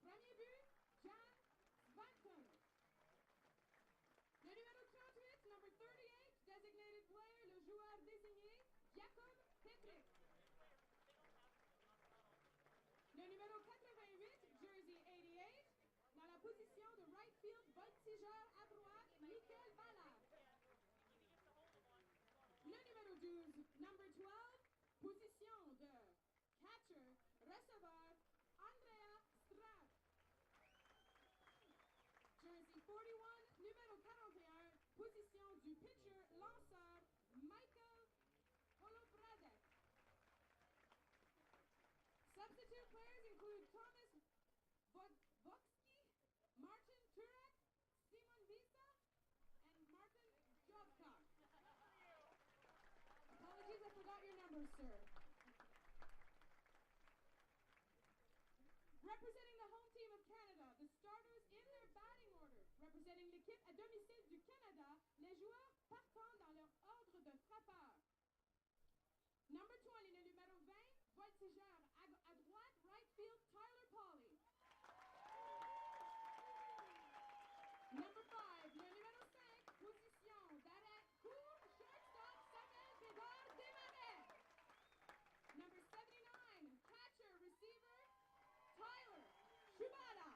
Premier but, Jan Svanton. Le numéro 38, number 38, designated player, le joueur désigné, Jacob Petrick. Le numéro 88, jersey 88, dans la position de right field, voltigeur à droite, Michael Ballard. Le numéro 12, number 12, position de catcher, receveur, Andrea Straat. Jersey 41, numéro 41, position du pitcher, lanceur, Michael Holobradek. Substitute players include Thomas Voksky, Martin Turek, Simon Visa, and Martin Jobcock. Apologies, I forgot your numbers, sir. Representing the home team of Canada, the starters in their batting order. Representing l'équipe à domicile du Canada, les joueurs partant dans leur ordre de frappeur. Number 20, le numéro 20, voltigeur à droite, right field, Tyler Pauly. Number 5, le numéro 5, position d'arrêt court, shortstop, Samuel Bédard Desmarais. Number 79, catcher, receiver, Tyler Shubada.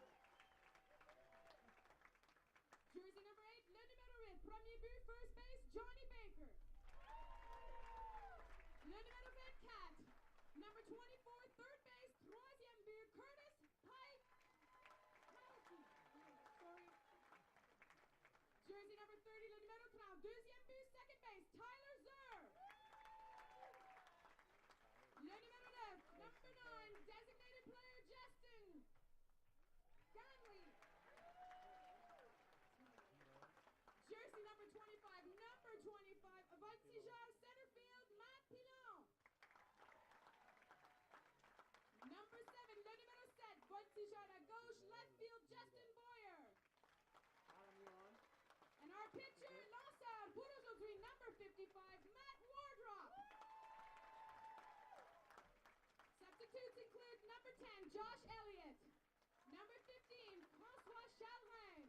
Jersey number 8, le numéro 8, premier but, first base, Johnny Baker. Le numéro 24, number 24, third base, troisième but, Curtis Pike. Sorry. Jersey number 30, le numéro 30, deuxième but, second base, Tyler Zer. Le numéro 9, number 9, designated player, Justin Ganley. Jersey number 25, voltigeur, center field, Matt Pilon. Number 7, le numéro 7, voltigeur à gauche, left field, Justin Boyer. And our pitcher, lanceur, pour aujourd'hui, number 55, Matt Wardrop. Substitutes include number 10, Josh Elliott. Number 15, François Chalrin.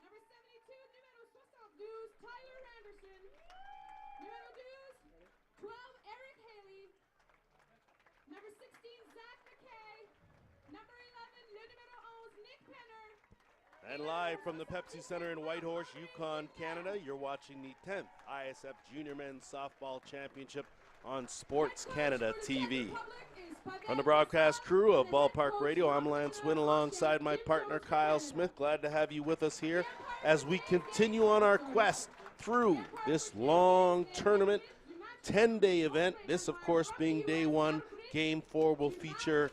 Number 72, numéro 72, Tyler Anderson. Numéro 12, 12, Eric Haley. Number 16, Zach McKay. Number 11, le numéro 11, Nick Penner. And live from the Pepsi Center in Whitehorse, Yukon, Canada, you're watching the 10th ISF Junior Men's Softball Championship on Sports Canada TV. From the broadcast crew of Ballpark Radio, I'm Lance Wynn alongside my partner Kyle Smith. Glad to have you with us here as we continue on our quest through this long tournament, 10-day event. This, of course, being day one. Game 4 will feature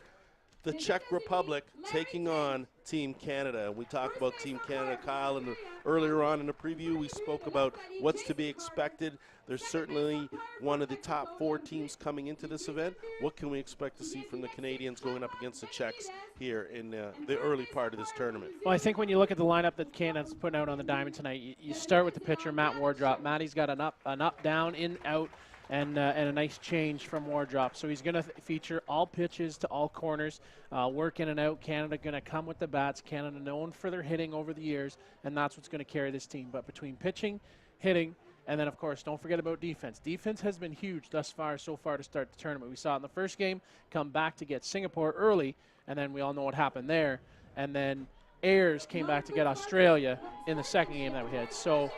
the Czech Republic taking on Team Canada. We talked about Team Canada, Kyle, and earlier on in the preview we spoke about what's to be expected. There's certainly one of the top 4 teams coming into this event. What can we expect to see from the Canadians going up against the Czechs here in the early part of this tournament? Well, I think when you look at the lineup that Canada's putting out on the diamond tonight, you start with the pitcher, Matt Wardrop. Matty's got an up, down, in, out, and a nice change from Wardrop. So he's going to feature all pitches to all corners, work in and out. Canada going to come with the bats. Canada known for their hitting over the years, and that's what's going to carry this team. But between pitching, hitting, and then, of course, don't forget about defense. Defense has been huge so far to start the tournament. We saw it in the first game, come back to get Singapore early, and then we all know what happened there. And then Ayers came back to get Australia in the second game that we had. So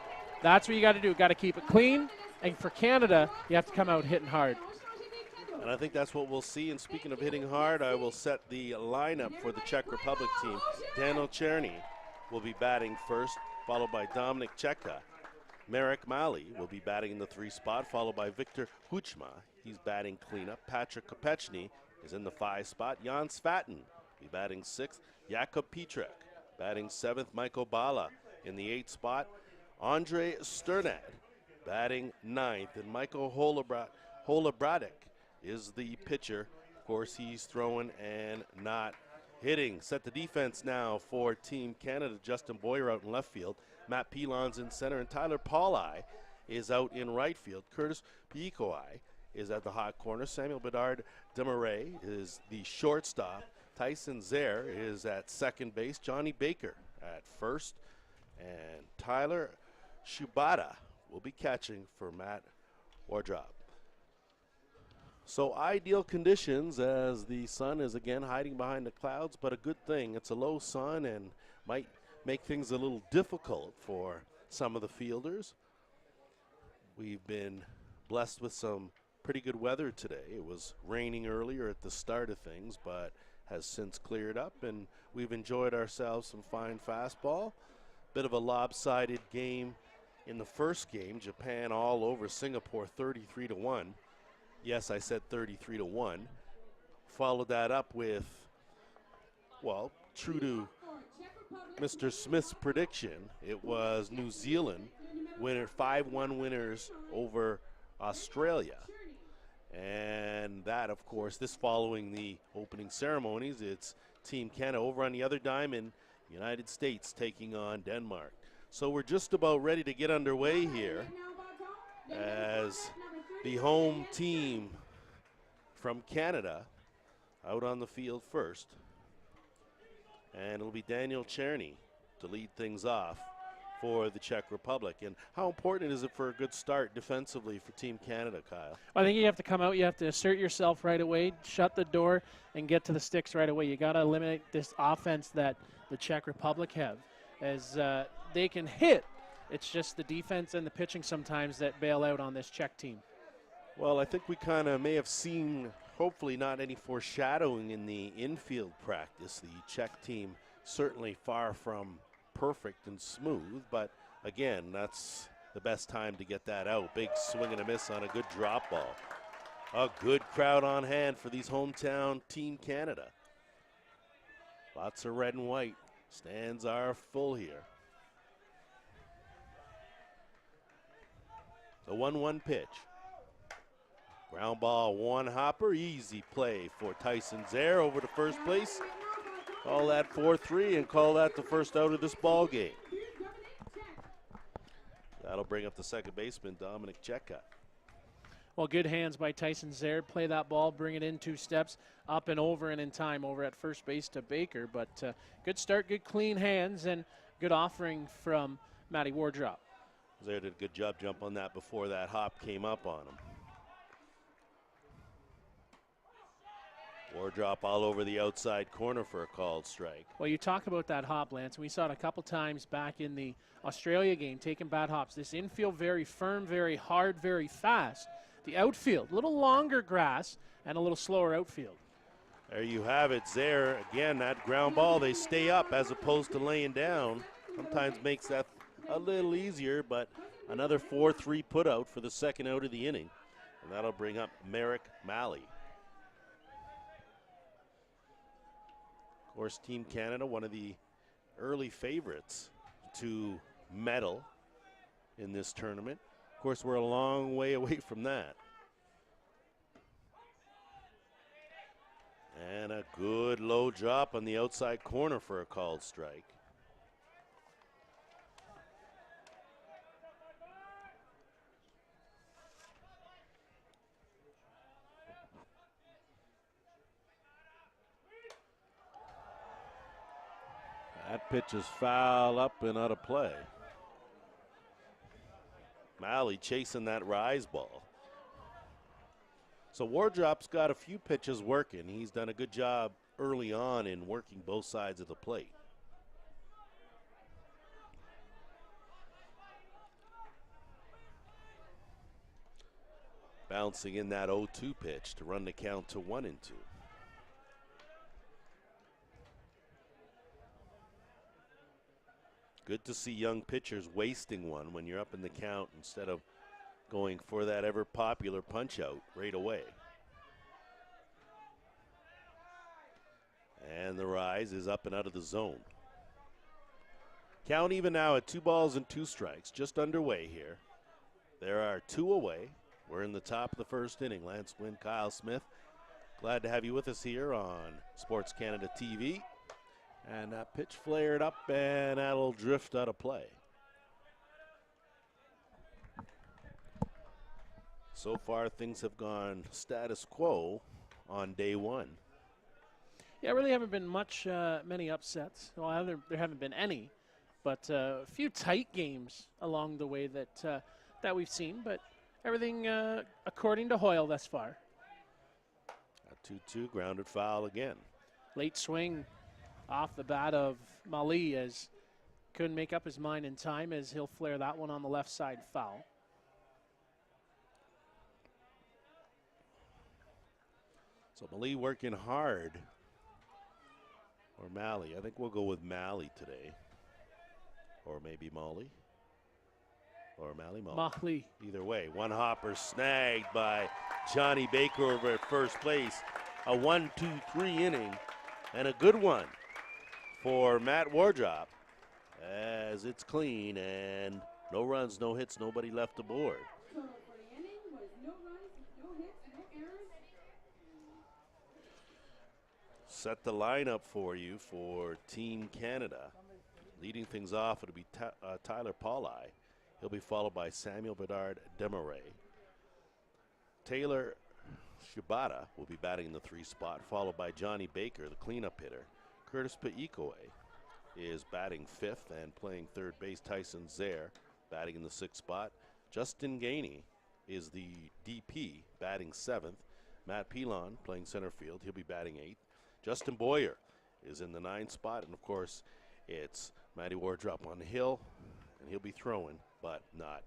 that's what you got to do. Got to keep it clean. And for Canada, you have to come out hitting hard. And I think that's what we'll see. And speaking of hitting hard, I will set the lineup for the Czech Republic team. Daniel Czerny will be batting first, followed by Dominik Čeka. Marek Mali will be batting in the 3 spot, followed by Viktor Huchma. He's batting cleanup. Patrick Kopechny is in the 5 spot. Jan Svatin will be batting 6th. Jakob Petrek batting 7th. Michael Bala in the 8th spot. Andre Sternad batting 9th, and Michael Holobradek is the pitcher. Of course, he's throwing and not hitting. Set the defense now for Team Canada. Justin Boyer out in left field. Matt Pilon's in center, and Tyler Pauly is out in right field. Curtis Piekoi is at the hot corner. Samuel Bedard Desmarais is the shortstop. Tyson Zare is at second base. Johnny Baker at first. And Tyler Shubata will be catching for Matt Wardrop. So ideal conditions as the sun is again hiding behind the clouds, but a good thing. It's a low sun and might make things a little difficult for some of the fielders. We've been blessed with some pretty good weather today. It was raining earlier at the start of things, but has since cleared up, and we've enjoyed ourselves some fine fastball. Bit of a lopsided game in the first game. Japan all over Singapore 33-1. Yes, I said 33-1. Followed that up with, well, true to Mr. Smith's prediction, it was New Zealand winner, 5-1 winners over Australia. And that, of course, this following the opening ceremonies, it's Team Canada over on the other diamond, United States taking on Denmark. So we're just about ready to get underway here as the home team from Canada out on the field first. And it'll be Daniel Czerny to lead things off for the Czech Republic. And how important is it for a good start defensively for Team Canada, Kyle? I think you have to come out, you have to assert yourself right away, shut the door, and get to the sticks right away. You got to eliminate this offense that the Czech Republic have, as they can hit. It's just the defense and the pitching sometimes that bail out on this Czech team. Well, I think we kind of may have seen, hopefully not any foreshadowing in the infield practice. The Czech team certainly far from perfect and smooth, but again, that's the best time to get that out. Big swing and a miss on a good drop ball. A good crowd on hand for these hometown Team Canada. Lots of red and white. Stands are full here. The 1-1 pitch. Ground ball, one hopper, easy play for Tyson Zare over to first base. Call that 4-3 and call that the first out of this ball game. That'll bring up the second baseman, Dominic Cheka. Well, good hands by Tyson Zare. Play that ball, bring it in 2 steps, up and over and in time over at first base to Baker. But good start, good clean hands, and good offering from Matty Wardrop. Zare did a good job jump on that before that hop came up on him. Wardrop all over the outside corner for a called strike. Well, you talk about that hop, Lance. We saw it a couple times back in the Australia game, taking bad hops. This infield very firm, very hard, very fast. The outfield, a little longer grass and a little slower outfield. There you have it, Zare. Again, that ground ball, they stay up as opposed to laying down. Sometimes makes that a little easier, but another 4-3 put out for the second out of the inning. And that'll bring up Merrick Malley. Of course, Team Canada, one of the early favorites to medal in this tournament. Of course, we're a long way away from that. And a good low drop on the outside corner for a called strike. That pitch is foul up and out of play. Malley chasing that rise ball. So Wardrop's got a few pitches working. He's done a good job early on in working both sides of the plate. Bouncing in that 0-2 pitch to run the count to 1-2. Good to see young pitchers wasting one when you're up in the count instead of going for that ever popular punch out right away. And the rise is up and out of the zone. Count even now at 2-2 just underway here. There are 2 away. We're in the top of the first inning. Lance Gwynn, Kyle Smith. Glad to have you with us here on Sports Canada TV. And that pitch flared up, and that'll drift out of play. So far, things have gone status quo on day one. Yeah, really haven't been many upsets. Well, there haven't been any, but a few tight games along the way that we've seen. But everything according to Hoyle thus far. A 2-2 grounded foul again. Late swing off the bat of Mali as couldn't make up his mind in time as he'll flare that one on the left side foul. So Mali working hard. Or Mali. I think we'll go with Mali today. Or maybe Molly. Or Molly. Mali. Either way, one hopper snagged by Johnny Baker over at first place. A 1-2-3 inning and a good one for Matt Wardrop as it's clean and no runs, no hits, nobody left aboard. Total for the inning was no runs, no hits, no errors. Set the lineup for you for Team Canada. Leading things off, it'll be Tyler Paulai. He'll be followed by Samuel Bedard Desmarais. Taylor Shibata will be batting in the 3 spot, followed by Johnny Baker, the cleanup hitter. Curtis Paikoe is batting 5th and playing 3rd base. Tyson Zaire batting in the 6th spot. Justin Gainey is the DP, batting 7th. Matt Pilon playing center field. He'll be batting 8th. Justin Boyer is in the 9th spot, and of course, it's Matty Wardrop on the hill, and he'll be throwing, but not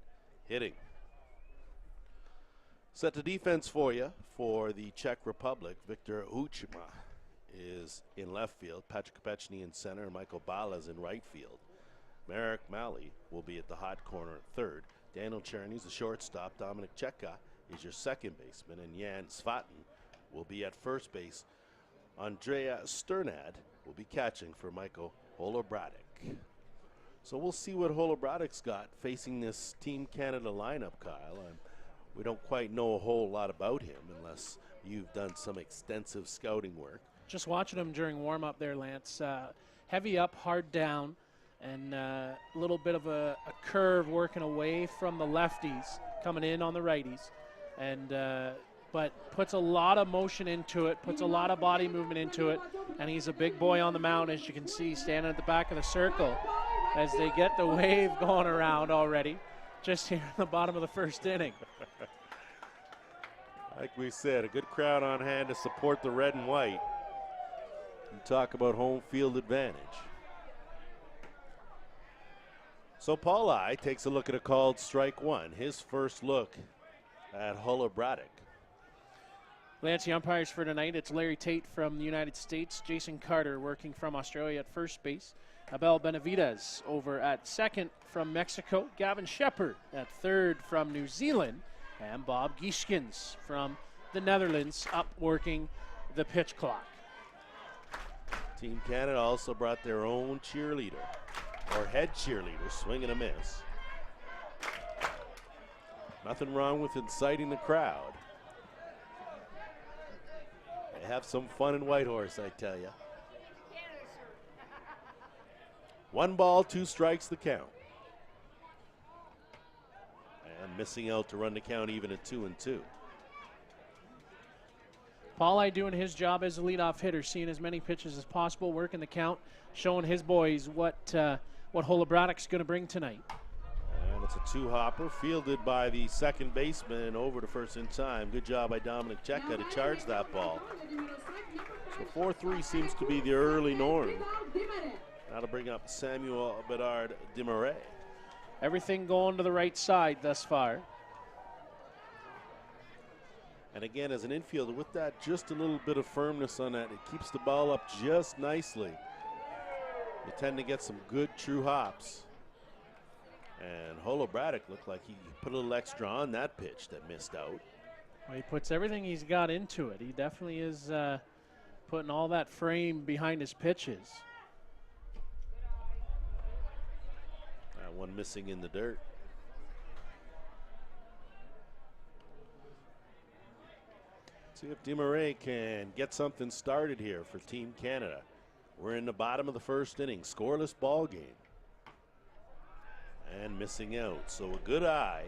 hitting. Set the defense for you for the Czech Republic. Viktor Uchima is in left field. Patrick Kopechny in center, and Michael Balas in right field. Marek Malley will be at the hot corner at 3rd. Daniel Cherny's the shortstop. Dominic Cheka is your 2nd baseman, and Jan Svatin will be at first base. Andrea Sternad will be catching for Michael Holobratic. So we'll see what Holobradic's got facing this Team Canada lineup, Kyle. We don't quite know a whole lot about him unless you've done some extensive scouting work. Just watching him during warm-up there, Lance. Heavy up, hard down, and a little bit of a curve working away from the lefties, coming in on the righties. And but puts a lot of motion into it, puts a lot of body movement into it, and he's a big boy on the mound, as you can see, standing at the back of the circle as they get the wave going around already, just here in the bottom of the 1st inning. Like we said, a good crowd on hand to support the red and white. You talk about home field advantage. So Paulai takes a look at a called strike 1, his first look at Holobratic. Lance, the umpires for tonight, it's Larry Tate from the United States, Jason Carter working from Australia at first base, Abel Benavides over at 2nd from Mexico, Gavin Shepard at 3rd from New Zealand, and Bob Gieskens from the Netherlands up working the pitch clock. Team Canada also brought their own cheerleader, or head cheerleader, swing and a miss. Nothing wrong with inciting the crowd. They have some fun in Whitehorse, I tell you. 1 ball, 2 strikes the count. And missing out to run the count even at 2-2. Paulai doing his job as a leadoff hitter, seeing as many pitches as possible, working the count, showing his boys what Holobradic's going to bring tonight. And it's a 2-hopper fielded by the 2nd baseman over to first in time. Good job by Dominic Cheka to charge that ball. So 4-3 seems to be the early norm. Now to bring up Samuel Bedard Desmarais. Everything going to the right side thus far. And again, as an infielder, with that just a little bit of firmness on that, it keeps the ball up just nicely. You tend to get some good true hops. And Holobratic looked like he put a little extra on that pitch that missed out. Well, he puts everything he's got into it. He definitely is putting all that frame behind his pitches. One missing in the dirt. See if Desmarais can get something started here for Team Canada. We're in the bottom of the 1st inning, scoreless ball game. And missing out, so a good eye.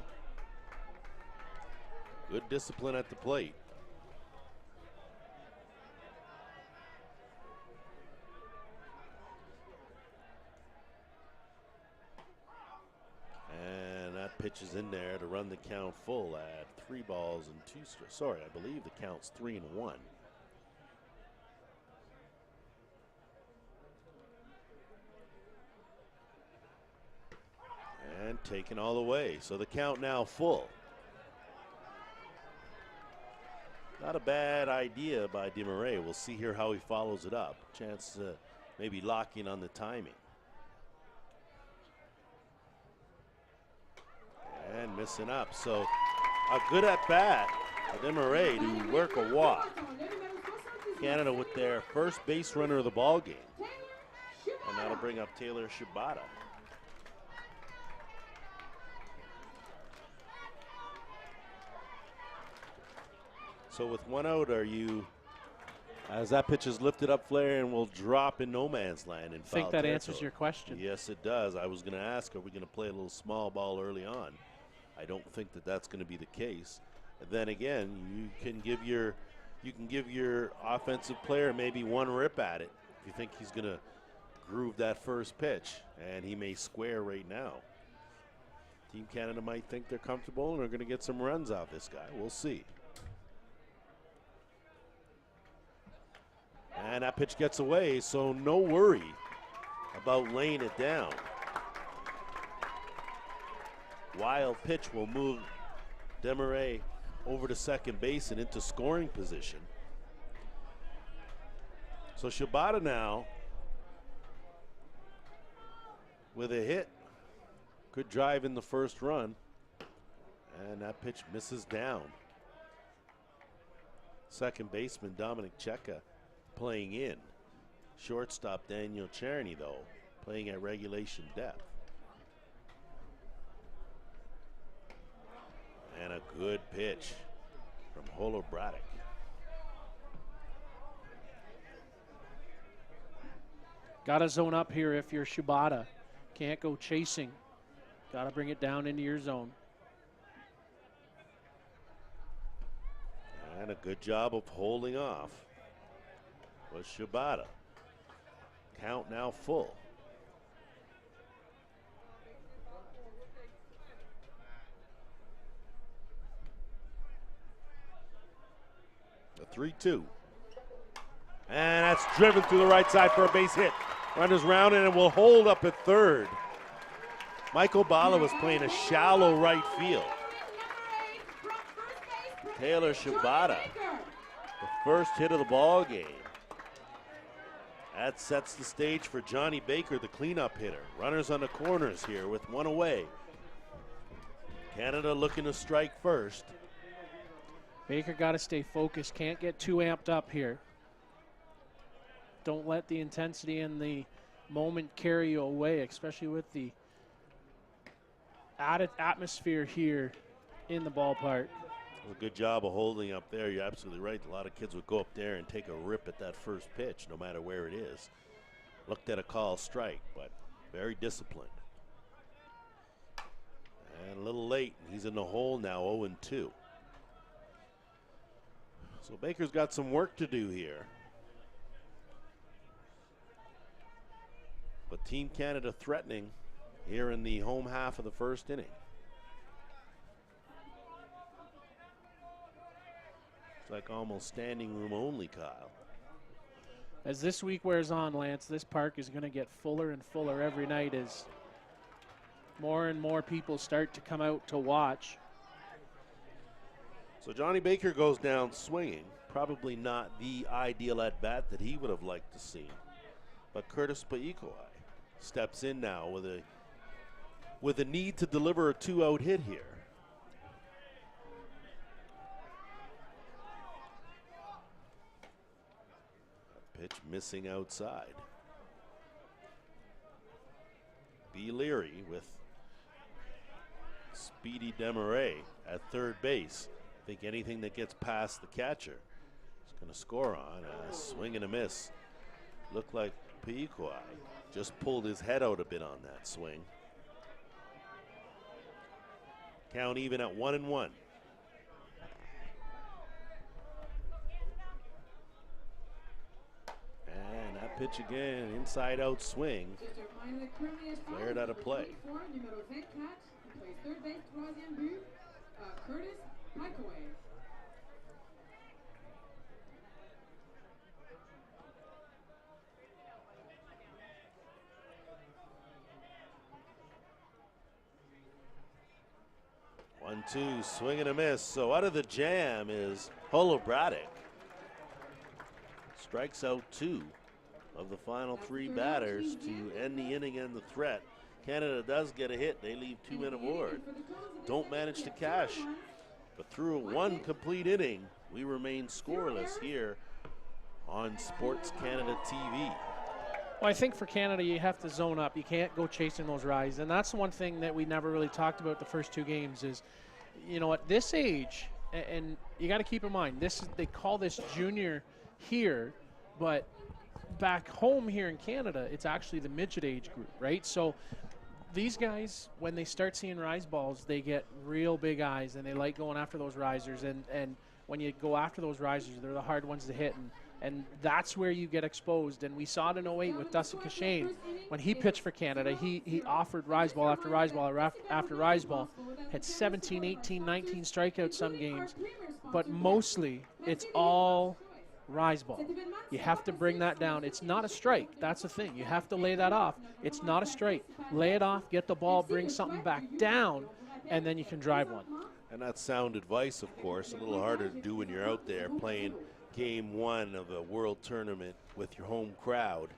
Good discipline at the plate. pitches in there to run the count full at 3 balls and 2 strikes. Sorry, I believe the count's 3-1. And taken all the way. So the count now full. Not a bad idea by DeMarais. We'll see here how he follows it up. Chance to maybe lock in on the timing. And missing up. So a good at bat for DeMarais to work a walk. Canada with their first base runner of the ball game. And that'll bring up Taylor Shibata. So with 1 out, are you, as that pitch is lifted up, Flair, and will drop in no man's land in foul I think that territory? answers your question. Yes, it does. I was going to ask, are we going to play a little small ball early on? I don't think that that's going to be the case. And then again, you can give your offensive player maybe one rip at it if you think he's going to groove that first pitch, and he may square right now. Team Canada might think they're comfortable and are going to get some runs out of this guy. We'll see. And that pitch gets away, so no worry about laying it down. Wild pitch will move DeMarais over to second base and into scoring position. So Shibata now with a hit. Good drive in the first run. And that pitch misses down. Second baseman Dominic Czech playing in. Shortstop Daniel Charney, though, playing at regulation depth. And a good pitch from Holobratic. Got to zone up here if you're Shibata. Can't go chasing. Got to bring it down into your zone. And a good job of holding off was Shibata. Count now full. A 3-2. And that's driven through the right side for a base hit. Runners round and it will hold up at third. Michael Bala was playing a shallow right field. Taylor Shibata, the first hit of the ball game. That sets the stage for Johnny Baker, the cleanup hitter. Runners on the corners here with one away. Canada looking to strike first. Baker got to stay focused. Can't get too amped up here. Don't let the intensity and the moment carry you away, especially with the added atmosphere here in the ballpark. A good job of holding up there. You're absolutely right. A lot of kids would go up there and take a rip at that first pitch, no matter where it is. Looked at a call strike, but very disciplined. And a little late. He's in the hole now, 0-2. So Baker's got some work to do here. But Team Canada threatening here in the home half of the first inning. It's like almost standing room only, Kyle. As this week wears on, Lance, this park is going to get fuller and fuller every night as more and more people start to come out to watch. So Johnny Baker goes down swinging. Probably not the ideal at-bat that he would have liked to see. But Curtis Paikoi steps in now with a need to deliver a 2-out hit here. A pitch missing outside. B. Leary with Speedy DeMarais at third base. I think anything that gets past the catcher is going to score on. A swing and a miss. Looked like Paikoi just pulled his head out a bit on that swing. Count even at 1-1. And that pitch again, inside out swing. Flared out of play. plays third base, troisième but, Curtis Pikoy. One, two, swing and a miss. So out of the jam is Holobratic. Strikes out 2 of the final 3 batters to end the inning and the threat. Canada does get a hit. They leave 2 men aboard. Don't manage to cash. But through 1 complete inning, we remain scoreless here on Sports Canada TV. Well, I think for Canada, you have to zone up. You can't go chasing those rides. And that's one thing that we never really talked about the first 2 games is, you know, at this age, and you got to keep in mind, they call this junior here, but back home here in Canada, it's actually the midget age group, right? So these guys, when they start seeing rise balls, they get real big eyes, and they like going after those risers. And when you go after those risers, they're the hard ones to hit. And that's where you get exposed. And we saw it in 08 with Dustin Cashane. When he pitched for Canada, he offered rise ball after rise ball after rise ball. Had 17, 18, 19 strikeouts some games. But mostly, it's all rise ball. You have to bring that down. It's not a strike. That's the thing. You have to lay that off. It's not a strike. Lay it off, get the ball, bring something back down, and then you can drive one. And that's sound advice, of course. A little harder to do when you're out there playing game 1 of a world tournament with your home crowd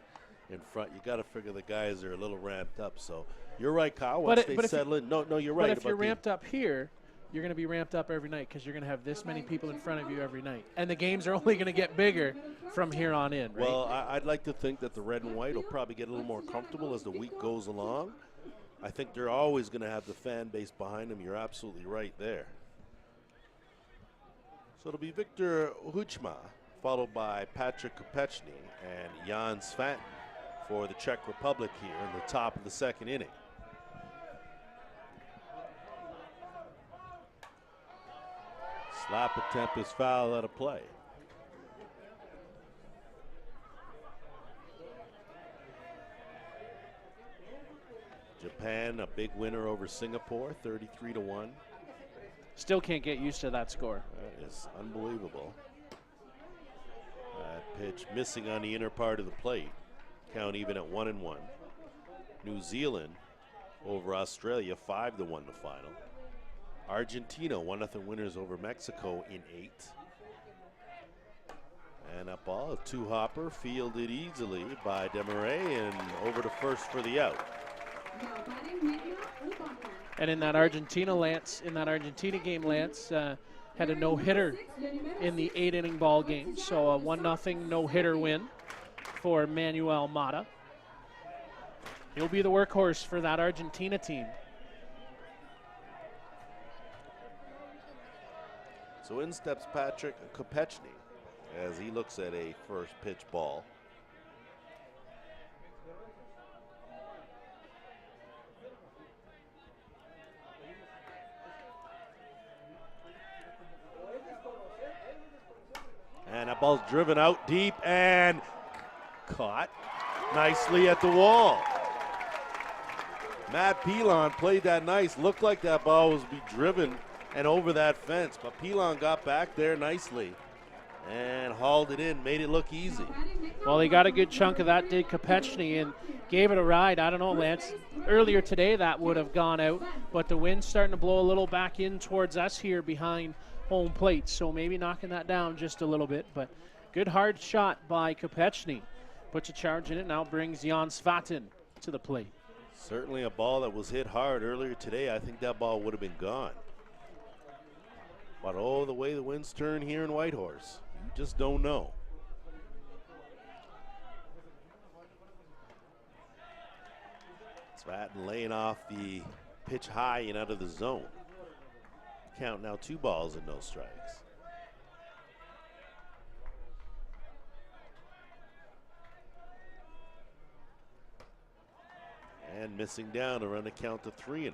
in front. You got to figure the guys are a little ramped up. So you're right, Kyle. Once they settle in. No, you're right. But if you're ramped up here, you're going to be ramped up every night because you're going to have this many people in front of you every night. And the games are only going to get bigger from here on in, right? Well, I'd like to think that the red and white will probably get a little more comfortable as the week goes along. I think they're always going to have the fan base behind them. You're absolutely right there. So it'll be Victor Huchma, followed by Patrick Kopechny and Jan Svatin for the Czech Republic here in the top of the 2nd inning. Slap attempt is foul out of play. Japan, a big winner over Singapore, 33-1. Still can't get used to that score. That is unbelievable. That pitch missing on the inner part of the plate. Count even at 1-1. New Zealand over Australia, 5-1 the final. Argentina 1-0 winners over Mexico in 8. And that ball, a 2-hopper, fielded easily by Desmarais and over to first for the out. And in that Argentina game, Lance had a no-hitter in the 8-inning ball game. So a 1-0 no-hitter win for Manuel Mata. He'll be the workhorse for that Argentina team. So in steps Patrick Kopechny as he looks at a first pitch ball. And that ball's driven out deep and caught nicely at the wall. Matt Pilon played that nice. Looked like that ball was be driven and over that fence, but Pilon got back there nicely and hauled it in, made it look easy. Well, he got a good chunk of that, did Kopechny, and gave it a ride. I don't know, Lance. Earlier today that would have gone out, but the wind's starting to blow a little back in towards us here behind home plate, so maybe knocking that down just a little bit, but good hard shot by Kopechny. Puts a charge in it, now brings Jan Svatin to the plate. Certainly a ball that was hit hard earlier today. I think that ball would have been gone. But oh, the way the winds turn here in Whitehorse, you just don't know. Svatin laying off the pitch high and out of the zone. Count now 2 balls and no strikes. And missing down to run a count to 3-0.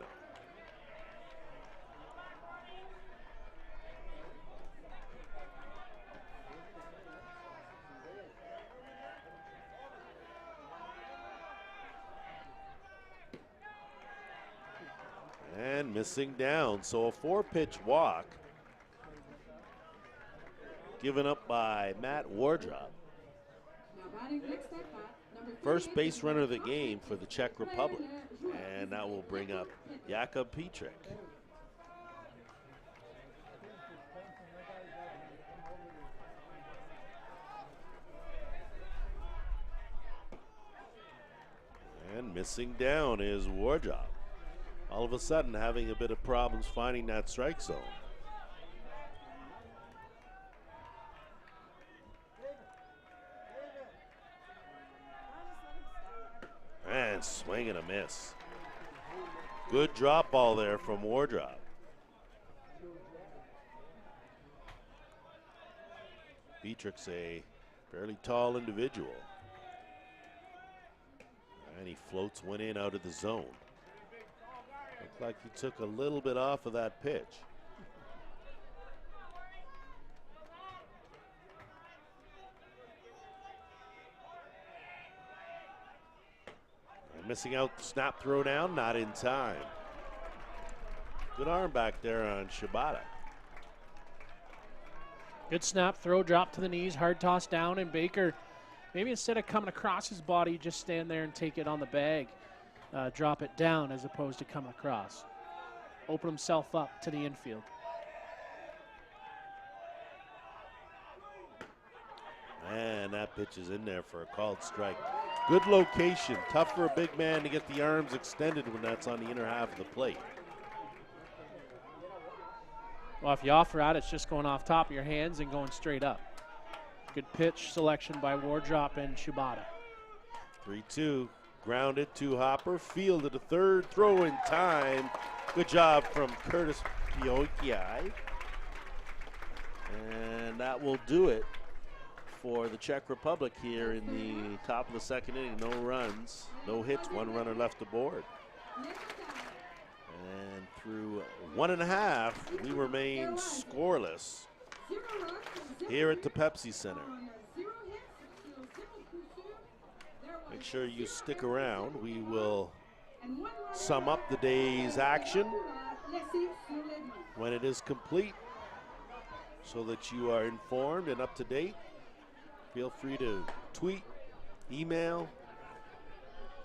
missing down. So a 4-pitch walk given up by Matt Wardrop. First base runner of the game for the Czech Republic. And that will bring up Jakub Petrik. And missing down is Wardrop. All of a sudden having a bit of problems finding that strike zone. And swing and a miss. Good drop ball there from Wardrop. Petrik's a fairly tall individual. And he floats one in out of the zone. Looked like he took a little bit off of that pitch. And missing out, snap throw down, not in time. Good arm back there on Shibata. Good snap, throw, drop to the knees, hard toss down, and Baker, maybe instead of coming across his body, just stand there and take it on the bag. Drop it down as opposed to coming across. Open himself up to the infield. And that pitch is in there for a called strike. Good location. Tough for a big man to get the arms extended when that's on the inner half of the plate. Well, if you offer out, it's just going off top of your hands and going straight up. Good pitch selection by Wardrop and Shibata. 3-2. Grounded to Hopper. Fielded a third. Throw in time. Good job from Curtis Piokiai. And that will do it for the Czech Republic here in the top of the second inning. No runs, no hits, one runner left aboard. And through 1.5, we remain scoreless here at the Pepsi Center. Make sure you stick around. We will sum up the day's action when it is complete so that you are informed and up to date. Feel free to tweet, email,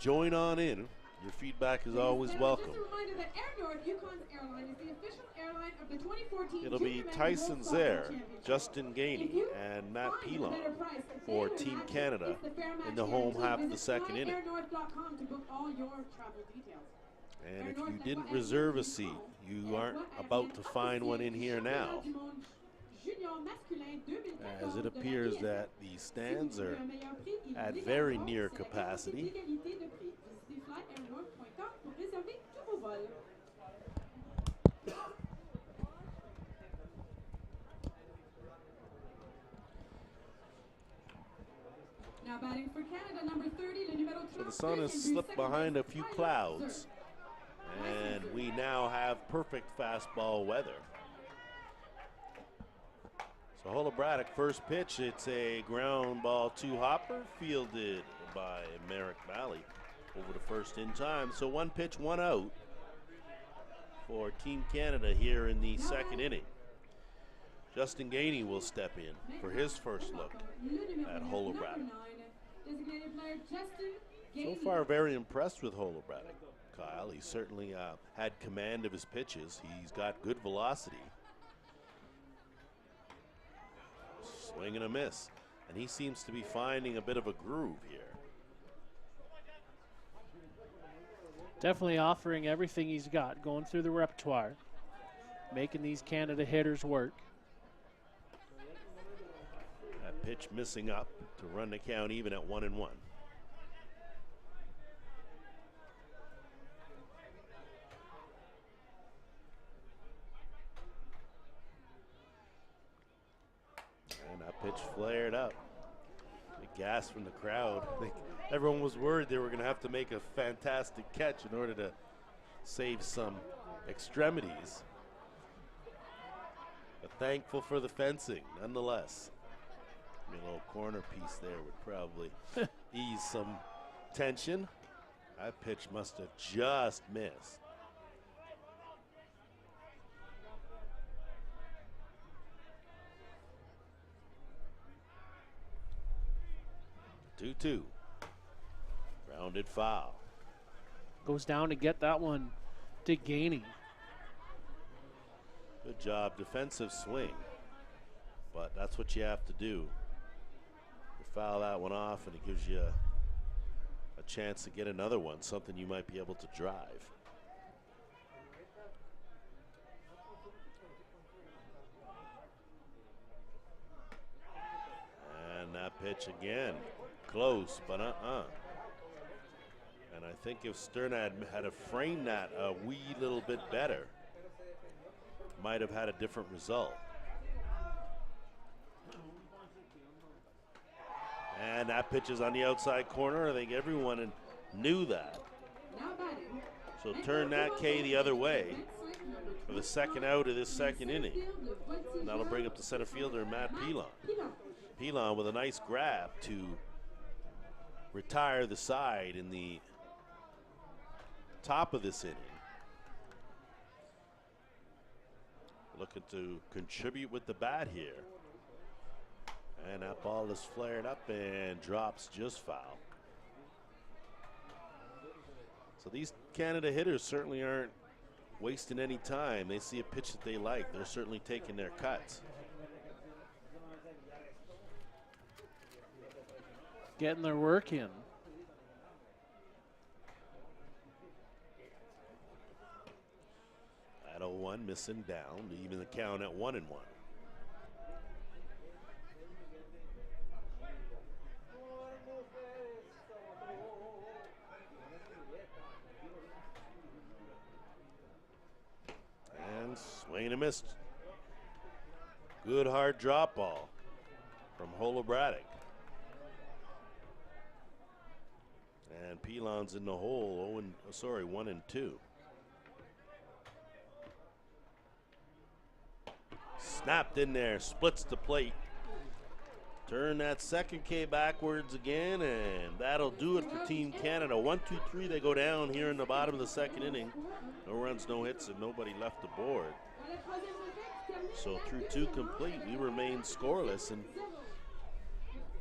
join on in. Your feedback is always welcome. It'll be Tyson Zare, Justin Gainey, and Matt Pilon for Team Canada in the home half of the second inning. And if you didn't reserve a seat, you aren't about to find one in here now, as it appears that the stands are at very near capacity. Now batting for Canada, number 30, le numéro 30. So the sun has slipped behind a few clouds, and we now have perfect fastball weather. So Holobratic, first pitch, it's a ground ball to Hopper, fielded by Merrick Valley over to first in time. So one pitch, one out for Team Canada here in the second inning. Justin Gainey will step in for his first look at Holobratic. So far, very impressed with Holobratic, Kyle. He certainly had command of his pitches. He's got good velocity. Swing and a miss. And he seems to be finding a bit of a groove here. Definitely offering everything he's got, going through the repertoire, making these Canada hitters work. That pitch missing up to run the count even at 1-1. And that pitch flared up. Big gas from the crowd. I think everyone was worried they were going to have to make a fantastic catch in order to save some extremities. But thankful for the fencing, nonetheless. A little corner piece there would probably ease some tension. That pitch must have just missed. 2-2. Grounded foul. Goes down to get that one to Gainey. Good job, defensive swing. But that's what you have to do. You foul that one off, and it gives you a chance to get another one, something you might be able to drive. And that pitch again, close, but And I think if Sternad had framed that a wee little bit better, might have had a different result. And that pitch is on the outside corner. I think everyone knew that. So turn that K the other way for the second out of this second inning. And that'll bring up the center fielder, Matt Pilon. Pilon with a nice grab to retire the side in the top of this inning. Looking to contribute with the bat here. And that ball is flared up and drops just foul. So these Canada hitters certainly aren't wasting any time. They see a pitch that they like. They're certainly taking their cuts. Getting their work in. At 0-1, missing down to even the count at 1-1. And swing and a miss. Good hard drop ball from Holobratic. And Pilon's in the hole, 1-2. Snapped in there, splits the plate. Turn that second K backwards again, and that'll do it for Team Canada. 1-2-3, they go down here in the bottom of the second inning. No runs, no hits, and nobody left the board. So through 2 complete, we remain scoreless, and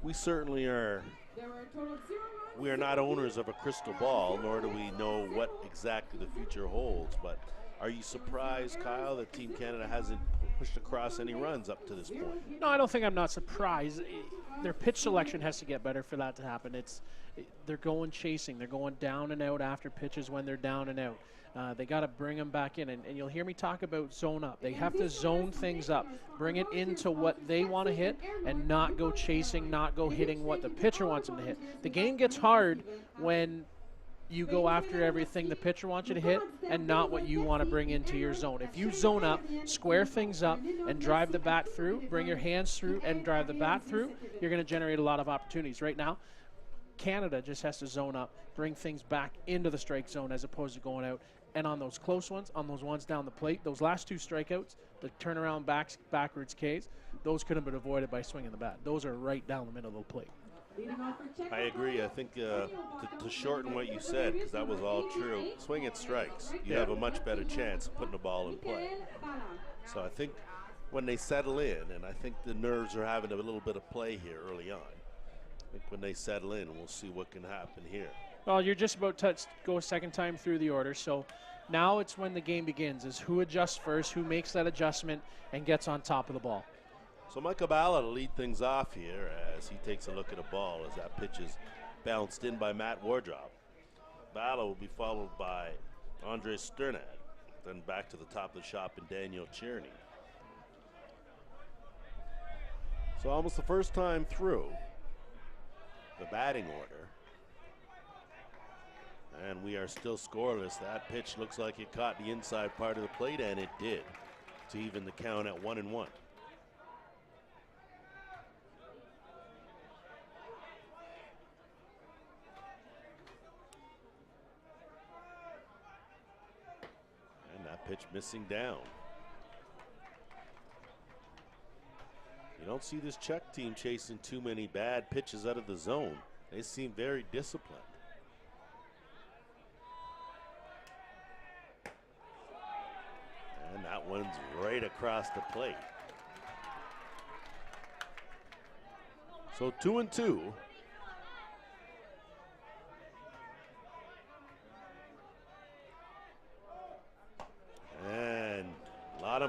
we certainly are. We are not owners of a crystal ball, nor do we know what exactly the future holds. But are you surprised, Kyle, that Team Canada hasn't pushed across any runs up to this point? No, I don't think I'm not surprised. Their pitch selection has to get better for that to happen. They're going chasing. They're going down and out after pitches when they're down and out. They got to bring them back in, and you'll hear me talk about zone up. They have to zone things up, bring it into what they want to hit, and not go chasing, not go hitting what the pitcher wants them to hit. The game gets hard when you go after everything the pitcher wants you to hit and not what you want to bring into your zone. If you zone up, square things up, and drive the bat through, bring your hands through and drive the bat through, you're going to generate a lot of opportunities. Right now, Canada just has to zone up, bring things back into the strike zone as opposed to going out. And on those close ones, on those ones down the plate, those last 2 strikeouts, the turnaround backwards Ks, those could have been avoided by swinging the bat. Those are right down the middle of the plate. I agree. I think to shorten what you said, because that was all true, swing at strikes. You have a much better chance of putting the ball in play. So I think when they settle in, and I think the nerves are having a little bit of play here early on. I think when they settle in, we'll see what can happen here. Well, you're just about to go a second time through the order, so now it's when the game begins, is who adjusts first, who makes that adjustment, and gets on top of the ball. So Michael Balla to lead things off here as he takes a look at a ball as that pitch is bounced in by Matt Wardrop. Balla will be followed by Andre Sternad, then back to the top of the shop in Daniel Cherney. So almost the first time through the batting order. And we are still scoreless. That pitch looks like it caught the inside part of the plate, and it did, to even the count at 1-1. And that pitch missing down. You don't see this Czech team chasing too many bad pitches out of the zone. They seem very disciplined. And that one's right across the plate. So 2-2.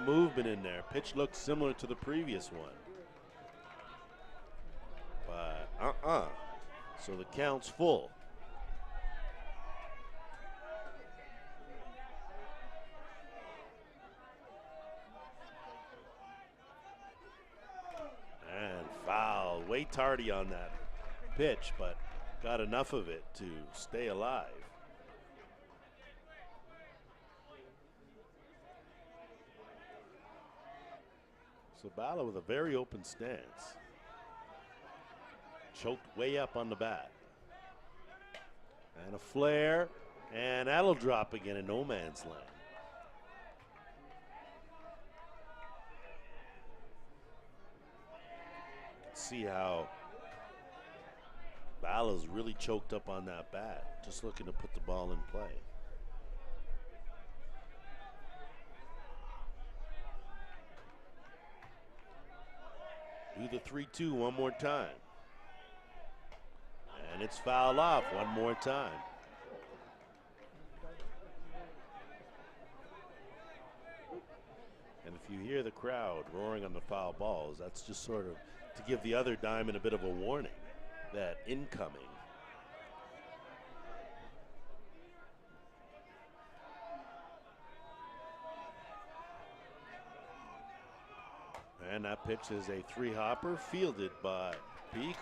movement in there. Pitch looks similar to the previous one. But so the count's full. And foul, way tardy on that pitch, but got enough of it to stay alive. So Bala with a very open stance. Choked way up on the bat. And a flare, and that'll drop again in no man's land. See how Bala's really choked up on that bat, just looking to put the ball in play. Do the 3-2 one more time. And it's fouled off one more time. And if you hear the crowd roaring on the foul balls, that's just sort of to give the other diamond a bit of a warning that incoming. And that pitch is a 3-hopper fielded by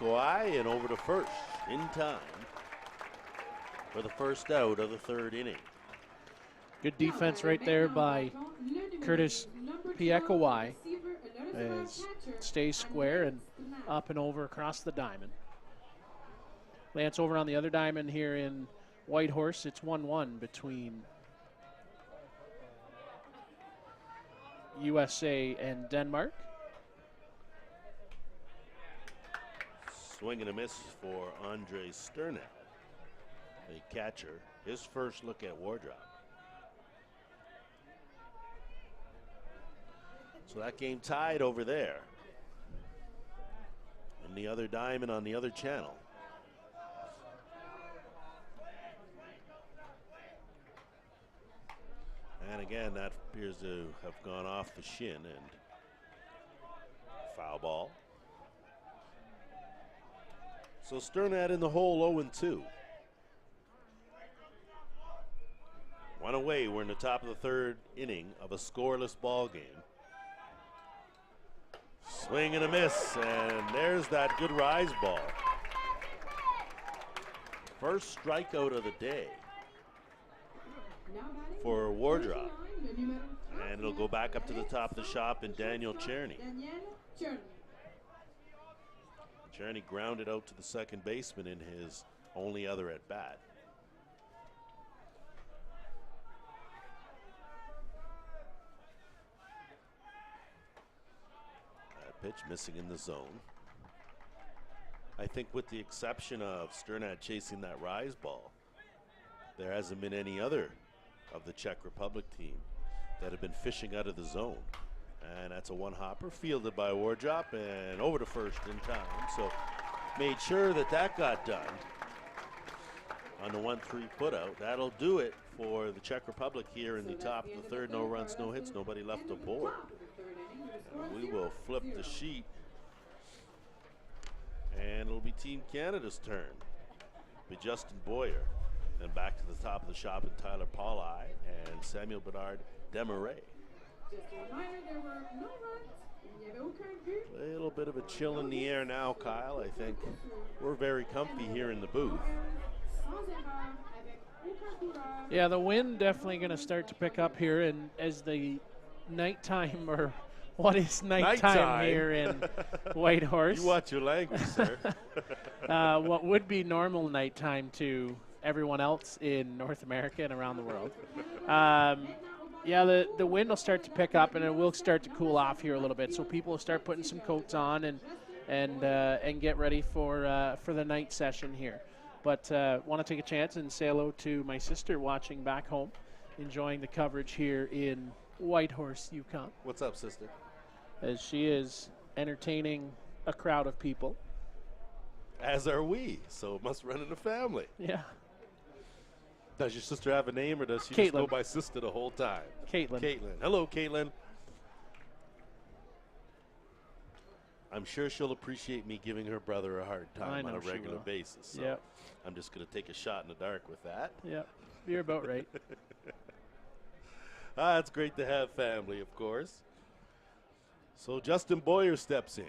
Kawhi and over to first in time for the first out of the third inning. Good defense right there by Curtis Piekawai as stays square and up and over across the diamond. Lance over on the other diamond here in Whitehorse. It's 1-1 between USA and Denmark. Swing and a miss for Andre Sternat, a catcher. His first look at Wardrop. So that game tied over there. And the other diamond on the other channel. And again, that appears to have gone off the shin and foul ball. So Sternat in the hole 0-2. One away, we're in the top of the third inning of a scoreless ball game. Swing and a miss, and there's that good rise ball. First strikeout of the day for Wardrop. And it'll go back up to the top of the shop in Daniel Czerny. Czerny grounded out to the second baseman in his only other at bat. That pitch missing in the zone. I think with the exception of Sternat chasing that rise ball, there hasn't been any other of the Czech Republic team that have been fishing out of the zone. And that's a 1-hopper fielded by Wardrop and over to first in time. So made sure that that got done on the 1-3 putout. That'll do it for the Czech Republic here in the top of the third. No runs, no hits, nobody left aboard. And we will flip the sheet. And it'll be Team Canada's turn. Be Justin Boyer. Then back to the top of the shop in Tyler Paulai and Samuel Bernard Desmarais. Just a reminder, there were no runs. Il n'y avait aucun but. A little bit of a chill in the air now, Kyle. I think we're very comfy here in the booth. Yeah, the wind definitely going to start to pick up here, and as the nighttime, or what is nighttime here in Whitehorse? You watch your language, sir. What would be normal nighttime to everyone else in North America and around the world. Yeah, the wind will start to pick up, and it will start to cool off here a little bit. So people will start putting some coats on and get ready for the night session here. But want to take a chance and say hello to my sister watching back home, enjoying the coverage here in Whitehorse, Yukon. What's up, sister? As she is entertaining a crowd of people. As are we, so it must run in the family. Yeah. Does your sister have a name, or does she Caitlin. just go by sister the whole time? Caitlin. Caitlin. Hello, Caitlin. I'm sure she'll appreciate me giving her brother a hard time on a regular will. basis. So Yep. I'm just going to take a shot in the dark with that. Yep. You're about right. It's great to have family, of course. So Justin Boyer steps in.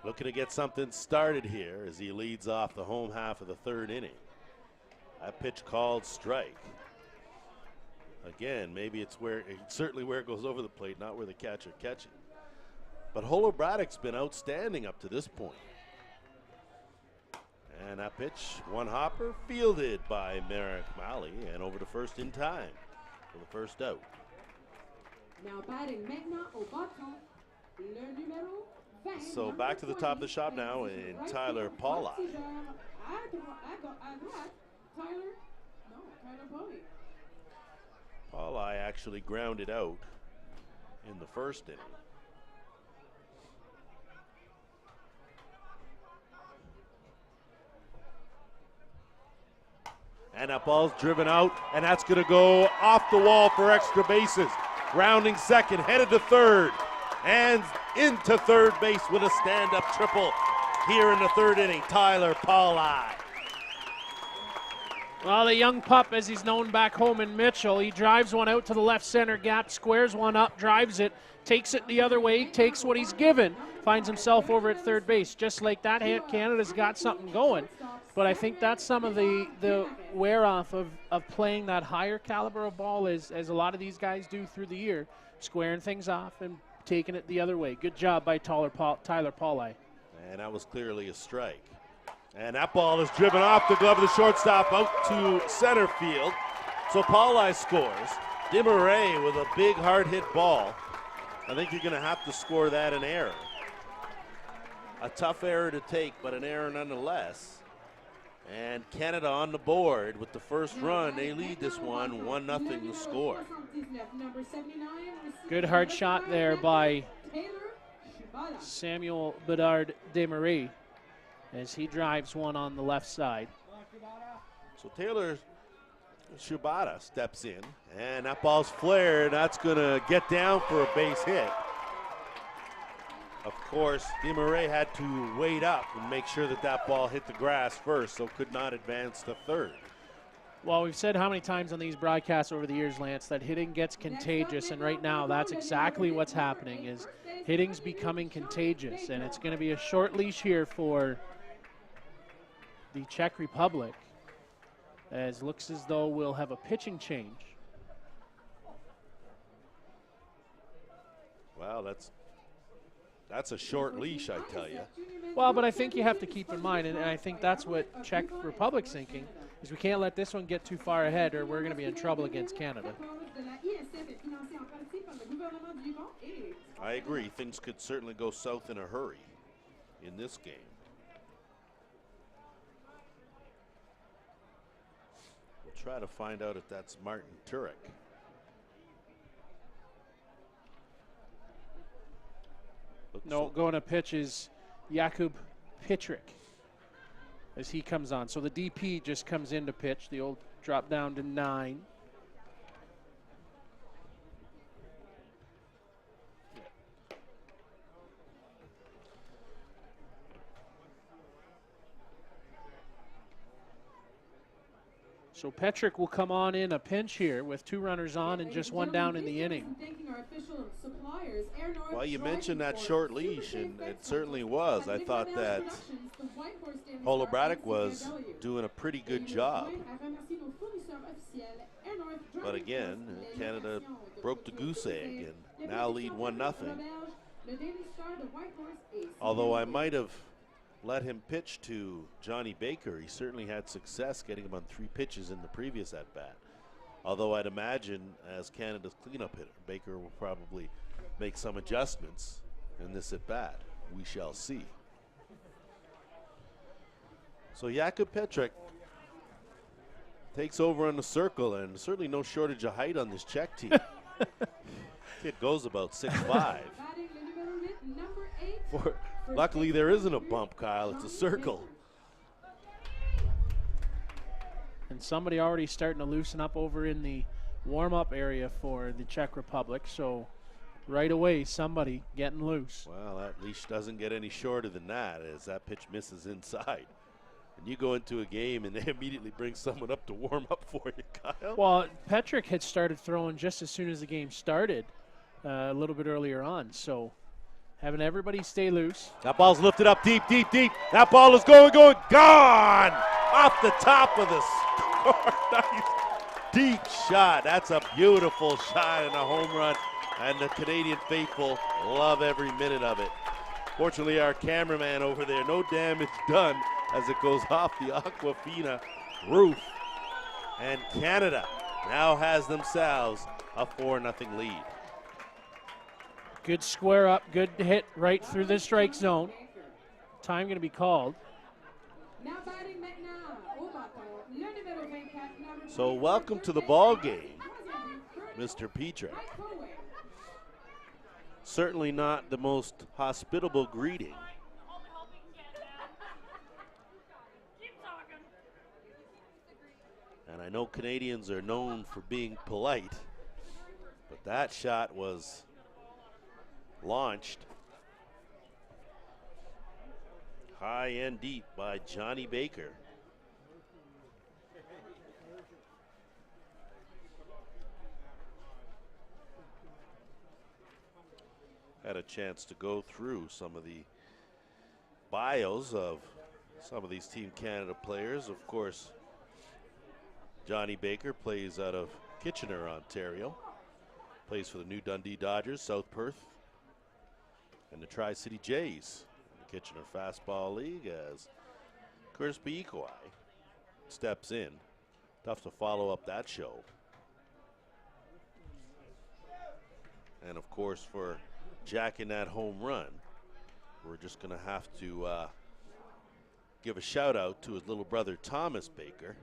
Looking to get something started here as he leads off the home half of the third inning. That pitch called strike. Again, maybe it's certainly where it goes over the plate, not where the catcher catches. But Holo Braddock's been outstanding up to this point. And that pitch, one hopper, fielded by Merrick Malley, and over to first in time for the first out. Now batting maintenant au bâton, le numéro 20. So back to the top of the shop now in Tyler Paula. Tyler Pauli. Paula actually grounded out in the first inning. And that ball's driven out, and that's going to go off the wall for extra bases. Rounding second, headed to third, and into third base with a stand-up triple here in the third inning. Tyler Pauli. Well, the young pup, as he's known back home in Mitchell, he drives one out to the left center gap, squares one up, drives it, takes it the other way, takes what he's given, finds himself over at third base. Just like that, Canada's got something going. But I think that's some of the wear-off of playing that higher caliber of ball as a lot of these guys do through the year, squaring things off and taking it the other way. Good job by Tyler Pauli. And that was clearly a strike. And that ball is driven off the glove of the shortstop out to center field. So Pauli scores. Desmarais with a big hard-hit ball. I think you're going to have to score that an error. A tough error to take, but an error nonetheless. And Canada on the board with the first run. They lead this one 1-0 the score. Good hard shot there by Samuel Bedard Desmarais as he drives one on the left side. So Taylor Shibata steps in, and that ball's flared. That's going to get down for a base hit. Of course, Desmarais had to wait up and make sure that ball hit the grass first, so could not advance to third. Well, we've said how many times on these broadcasts over the years, Lance, that hitting gets contagious, and right now that's exactly what's happening, is hitting's becoming contagious, and it's going to be a short leash here for the Czech Republic, as looks as though we'll have a pitching change. Well, that's a short leash, I tell you. Well, but I think you have to keep in mind, and I think that's what Czech Republic's thinking, is we can't let this one get too far ahead or we're going to be in trouble against Canada. I agree. Things could certainly go south in a hurry in this game. We'll try to find out if that's Martin Turek. No, going to pitch is Jakub Pitrik as he comes on. So the DP just comes in to pitch. The old drop down to 9. So Petrick will come on in a pinch here with 2 runners on and just 1 down in the inning. Well, you mentioned that short leash, and it certainly was. I thought that Holo Braddock was doing a pretty good job. But again, Canada broke the goose egg and now lead 1-0. Although I might have let him pitch to Johnny Baker. He certainly had success getting him on 3 pitches in the previous at-bat. Although I'd imagine as Canada's cleanup hitter, Baker will probably make some adjustments in this at-bat. We shall see. So Jakub Petrik takes over on the circle, and certainly no shortage of height on this Czech team. Kid goes about 6'5". Luckily, there isn't a bump, Kyle. It's a circle. And somebody already starting to loosen up over in the warm-up area for the Czech Republic. So right away, somebody getting loose. Well, that leash doesn't get any shorter than that as that pitch misses inside. And you go into a game and they immediately bring someone up to warm up for you, Kyle. Well, Petrick had started throwing just as soon as the game started, a little bit earlier on. So having everybody stay loose. That ball's lifted up deep, deep, deep. That ball is going, gone! Off the top of the score. Nice deep shot. That's a beautiful shot and a home run. And the Canadian faithful love every minute of it. Fortunately, our cameraman over there, no damage done as it goes off the Aquafina roof. And Canada now has themselves a 4-0 lead. Good square up, good hit right through the strike zone. Time going to be called. So welcome to the ball game, Mr. Petrick. Certainly not the most hospitable greeting. And I know Canadians are known for being polite, but that shot was launched high and deep by Johnny Baker. Had a chance to go through some of the bios of some of these Team Canada players. Of course, Johnny Baker plays out of Kitchener, Ontario. Plays for the New Dundee Dodgers, South Perth, and the Tri-City Jays in the Kitchener Fastball League as Curtis Beekwai steps in. Tough to follow up that show. And of course, for jacking that home run, we're just going to have to give a shout out to his little brother Thomas Baker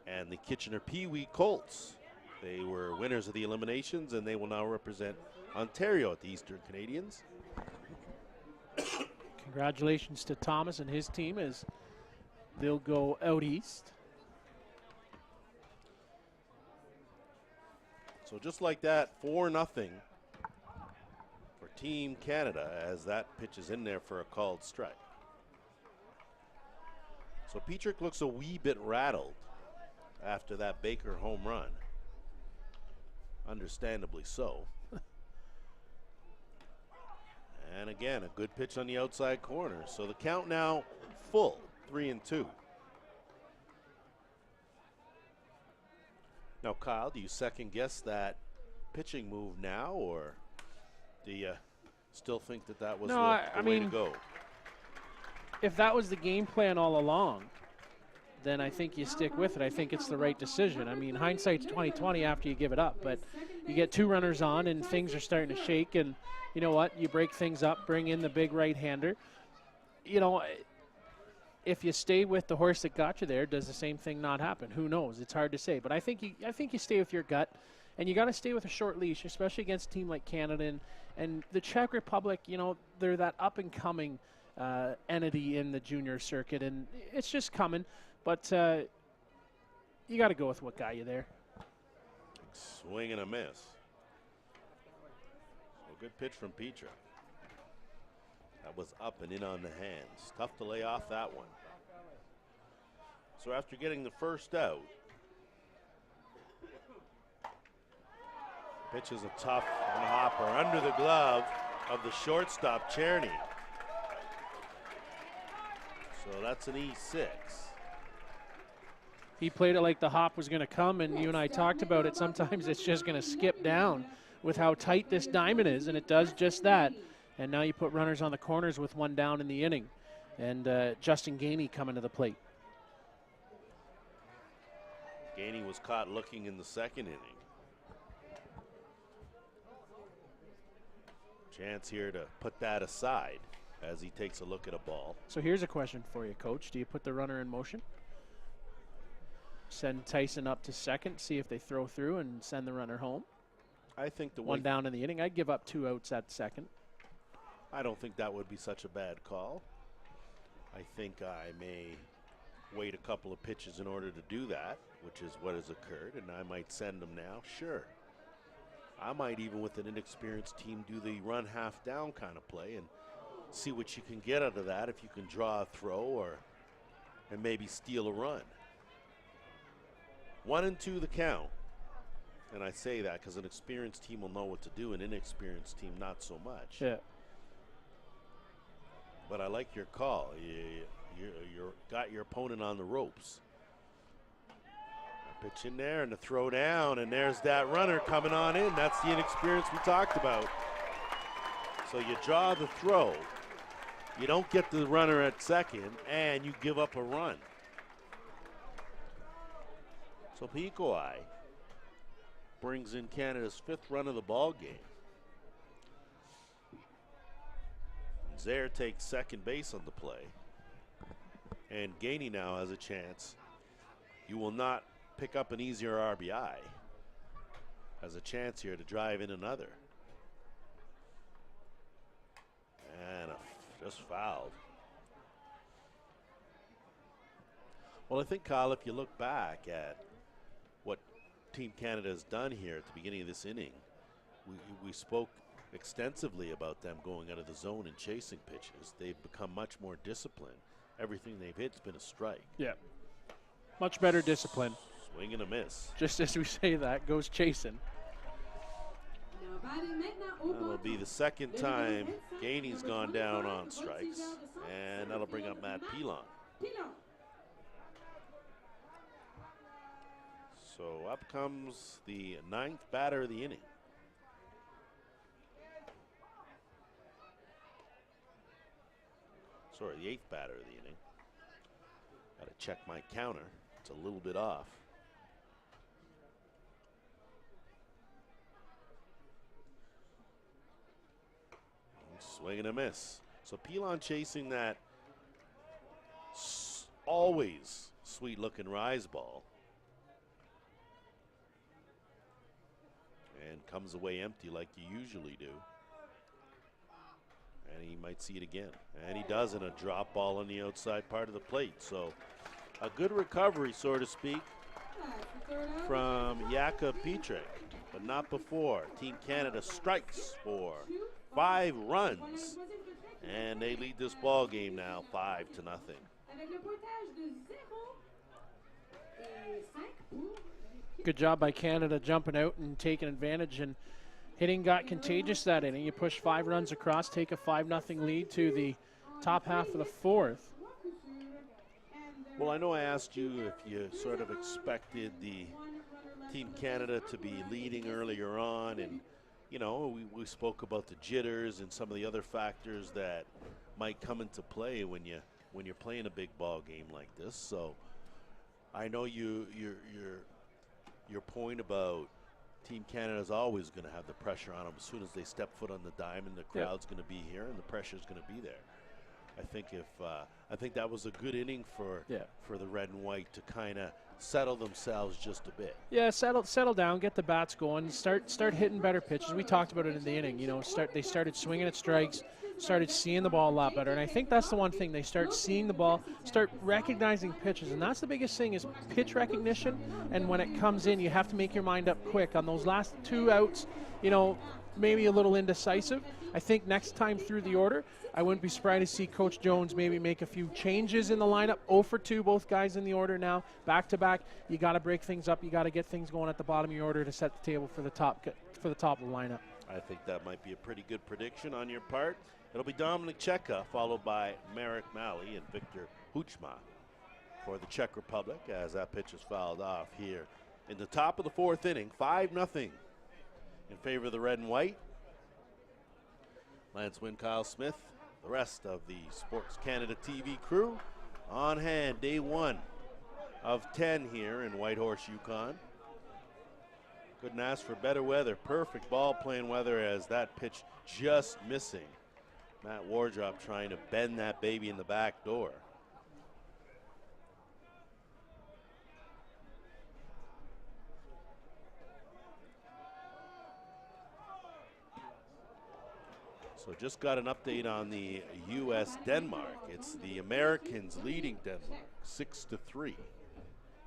and the Kitchener Pee Wee Colts. They were winners of the eliminations and they will now represent Ontario at the Eastern Canadians. Congratulations to Thomas and his team as they'll go out east. So just like that, 4-0 for Team Canada as that pitch is in there for a called strike. So Petrick looks a wee bit rattled after that Baker home run. Understandably so. And again, a good pitch on the outside corner. So the count now full, 3-2. Now, Kyle, do you second guess that pitching move now, or do you still think that that was the way to go? If that was the game plan all along, then I think you stick with it. I think it's the right decision. I mean, hindsight's 20/20 after you give it up, but you get two runners on and things are starting to shake, and you know what? You break things up, bring in the big right-hander. You know, if you stay with the horse that got you there, does the same thing not happen? Who knows? It's hard to say, but I think you stay with your gut, and you got to stay with a short leash, especially against a team like Canada and the Czech Republic. You know, they're that up-and-coming entity in the junior circuit, and it's just coming. But you got to go with what got you there. Swing and a miss. So good pitch from Petrick. That was up and in on the hands. Tough to lay off that one. So after getting the first out, pitch is a tough one hopper under the glove of the shortstop, Czerny. So that's an E6. He played it like the hop was going to come, and you and I talked about it. Sometimes it's just going to skip down with how tight this diamond is, and it does just that. And now you put runners on the corners with one down in the inning. And Justin Gainey coming to the plate. Gainey was caught looking in the second inning. Chance here to put that aside as he takes a look at a ball. So here's a question for you, Coach. Do you put the runner in motion? Send Tyson up to second, see if they throw through, and send the runner home? I think the one down in the inning. I'd give up 2 outs at second. I don't think that would be such a bad call. I think I may wait a couple of pitches in order to do that, which is what has occurred, and I might send them now. Sure. I might even with an inexperienced team do the run half down kind of play and see what you can get out of that, if you can draw a throw and maybe steal a run. 1-2 the count. And I say that because an experienced team will know what to do, an inexperienced team not so much. Yeah. But I like your call. You got your opponent on the ropes. Pitch in there and the throw down, and there's that runner coming on in. That's the inexperience we talked about. So you draw the throw. You don't get the runner at second, and you give up a run. So Picoai brings in Canada's 5th run of the ball game. Zaire takes second base on the play. And Gainey now has a chance. You will not pick up an easier RBI. Has a chance here to drive in another. And just fouled. Well, I think, Kyle, if you look back at what Team Canada has done here at the beginning of this inning, we spoke extensively about them going out of the zone and chasing pitches. They've become much more disciplined. Everything they've hit's been a strike. Yeah. Much better discipline. Swing and a miss. Just as we say that, goes chasing. That'll be the second time Gainey's gone down on strikes, and that'll bring up Matt Pilon. So up comes the 9th batter of the inning. Sorry, the 8th batter of the inning. Got to check my counter. It's a little bit off. Swing and a miss. So Pilon chasing that always sweet-looking rise ball. And comes away empty like you usually do. And he might see it again. And he does in a drop ball on the outside part of the plate. So a good recovery, so to speak, from Jakub Pietrek, but not before. Team Canada strikes for 5 runs, and they lead this ball game now 5-0. Good job by Canada jumping out and taking advantage, and hitting got contagious that inning. You push 5 runs across, take a 5-0 lead to the top half of the 4th. Well, I know I asked you if you sort of expected the Team Canada to be leading earlier on, and you know, we spoke about the jitters and some of the other factors that might come into play when you're playing a big ball game like this. So I know your point about Team Canada is always going to have the pressure on them as soon as they step foot on the diamond. The crowd's going to be here and the pressure's going to be there. I think that was a good inning for the red and white to kind of settle themselves just a bit. Yeah, settle down, get the bats going, start hitting better pitches. We talked about it in the inning. You know, they started swinging at strikes, started seeing the ball a lot better, and I think that's the one thing. They start seeing the ball, start recognizing pitches, and that's the biggest thing is pitch recognition. And when it comes in, you have to make your mind up quick. On those last 2 outs, you know, maybe a little indecisive. I think next time through the order, I wouldn't be surprised to see Coach Jones maybe make a few changes in the lineup. 0 for 2, both guys in the order now, back to back. You got to break things up. You got to get things going at the bottom of your order to set the table for the top of the lineup. I think that might be a pretty good prediction on your part. It'll be Dominik Čeka, followed by Marek Mali and Victor Huchma for the Czech Republic as that pitch is fouled off here in the top of the 4th inning. 5-0 in favor of the red and white. Lance Wynn, Kyle Smith, the rest of the Sports Canada TV crew on hand. Day 1 of 10 here in Whitehorse, Yukon. Couldn't ask for better weather. Perfect ball playing weather as that pitch just missing. Matt Wardrop trying to bend that baby in the back door. So just got an update on the U.S.-Denmark. It's the Americans leading Denmark 6-3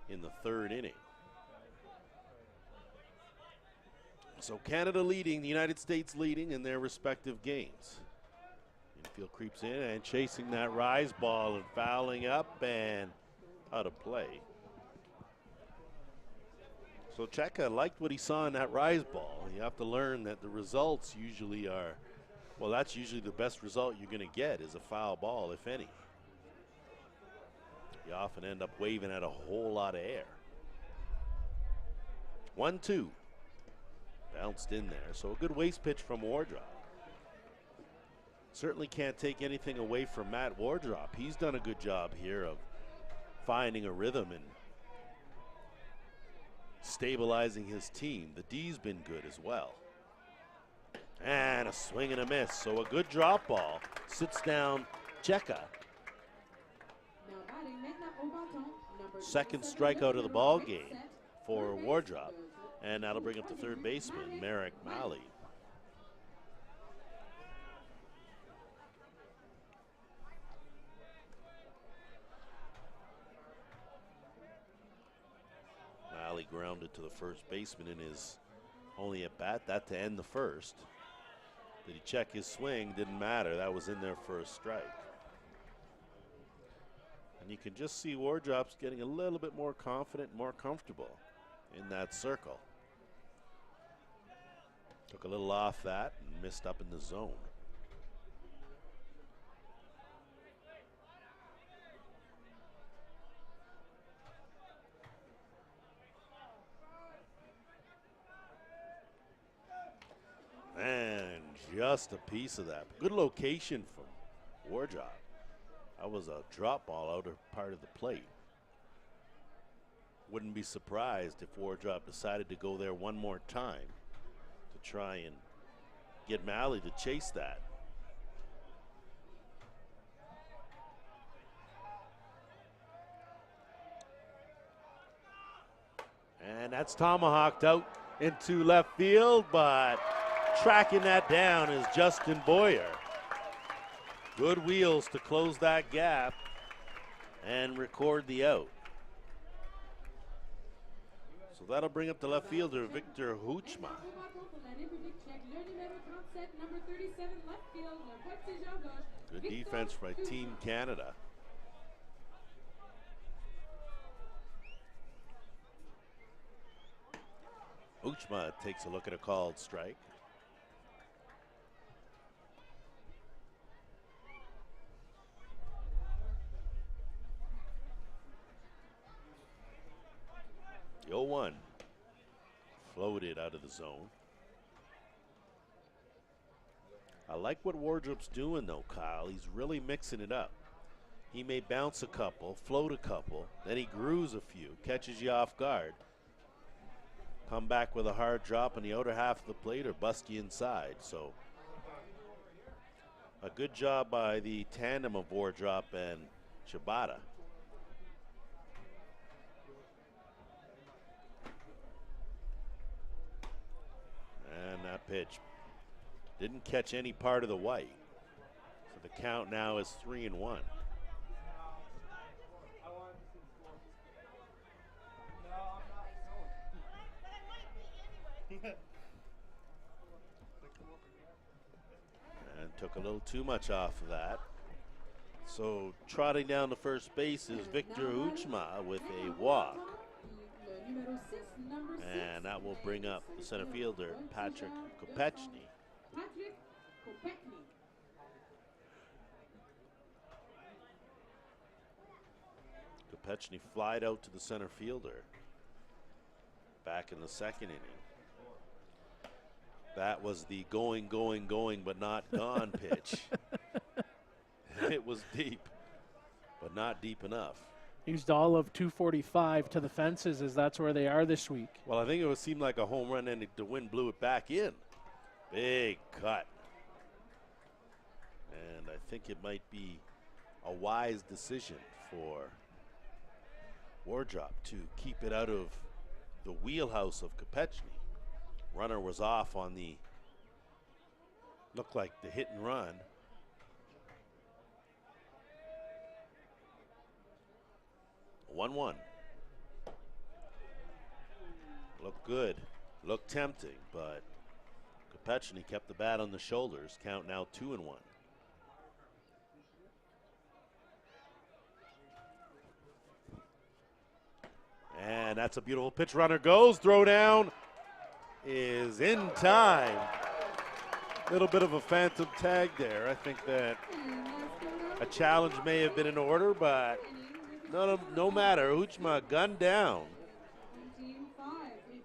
in the 3rd inning. So Canada leading, the United States leading in their respective games. Infield creeps in and chasing that rise ball and fouling up and out of play. So Czech liked what he saw in that rise ball. You have to learn that the results usually are, well, that's usually the best result you're going to get is a foul ball, if any. You often end up waving at a whole lot of air. 1-2. Bounced in there, so a good waste pitch from Wardrop. Certainly can't take anything away from Matt Wardrop. He's done a good job here of finding a rhythm and stabilizing his team. The D's been good as well. And a swing and a miss, so a good drop ball. Sits down Czech. Second strikeout of the ball game for Wardrop. And that'll bring up the third baseman, Merrick Malley. Malley grounded to the first baseman in his only at bat, that to end the first. Did he check his swing? Didn't matter. That was in their first strike. And you can just see Wardrop's getting a little bit more confident, more comfortable in that circle. Took a little off that and missed up in the zone. And just a piece of that. Good location from Wardrop. That was a drop ball outer part of the plate. Wouldn't be surprised if Wardrop decided to go there one more time to try and get Malley to chase that. And that's tomahawked out into left field, but tracking that down is Justin Boyer. Good wheels to close that gap and record the out. So that'll bring up the left fielder, Victor Huchma. Good defense by Team Canada. Huchma takes a look at a called strike. The 0-1 floated out of the zone. I like what Wardrop's doing though, Kyle. He's really mixing it up. He may bounce a couple, float a couple, then he grooves a few, catches you off guard. Come back with a hard drop on the outer half of the plate or bust you inside. So a good job by the tandem of Wardrop and Shibata. And that pitch didn't catch any part of the white. So the count now is 3-1. And took a little too much off of that. So trotting down to first base is Victor Huchma with a walk. And that will bring up the center fielder, Patrick Kopechny. Kopechny flied out to the center fielder back in the second inning. That was the going, but not gone pitch. It was deep, but not deep enough. Used all of 245 to the fences as that's where they are this week. Well, I think it would seem like a home run and the wind blew it back in. Big cut. And I think it might be a wise decision for Wardrop to keep it out of the wheelhouse of Kopechny. Runner was off on the, looked like the hit and run. One. Looked good, looked tempting, but Kopechny kept the bat on the shoulders. Count now 2-1. And that's a beautiful pitch. Runner goes. Throw down is in time. Little bit of a phantom tag there. I think that a challenge may have been in order, but no matter. Huchma gunned down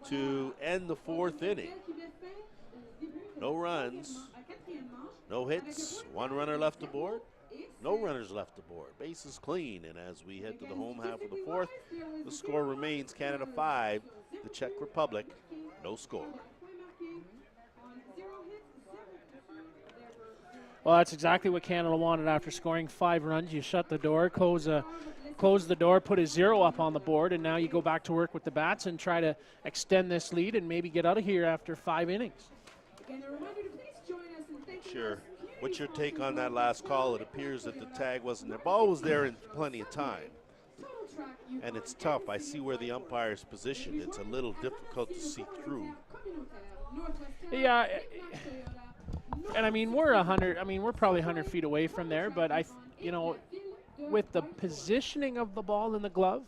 to end the 4th inning. No runs, no hits, 1 runner left aboard, no runners left aboard. Bases clean, and as we head to the home half of the 4th, the score remains Canada 5, the Czech Republic, no score. Well, that's exactly what Canada wanted after scoring 5 runs. You shut the door, close the door, put a 0 up on the board, and now you go back to work with the bats and try to extend this lead and maybe get out of here after 5 innings. Sure. What's your take on that last call? It appears that the tag wasn't there. Ball was there in plenty of time. And it's tough. I see where the umpire's positioned. It's a little difficult to see through. Yeah. And I mean, we're probably 100 feet away from there, but with the positioning of the ball in the glove,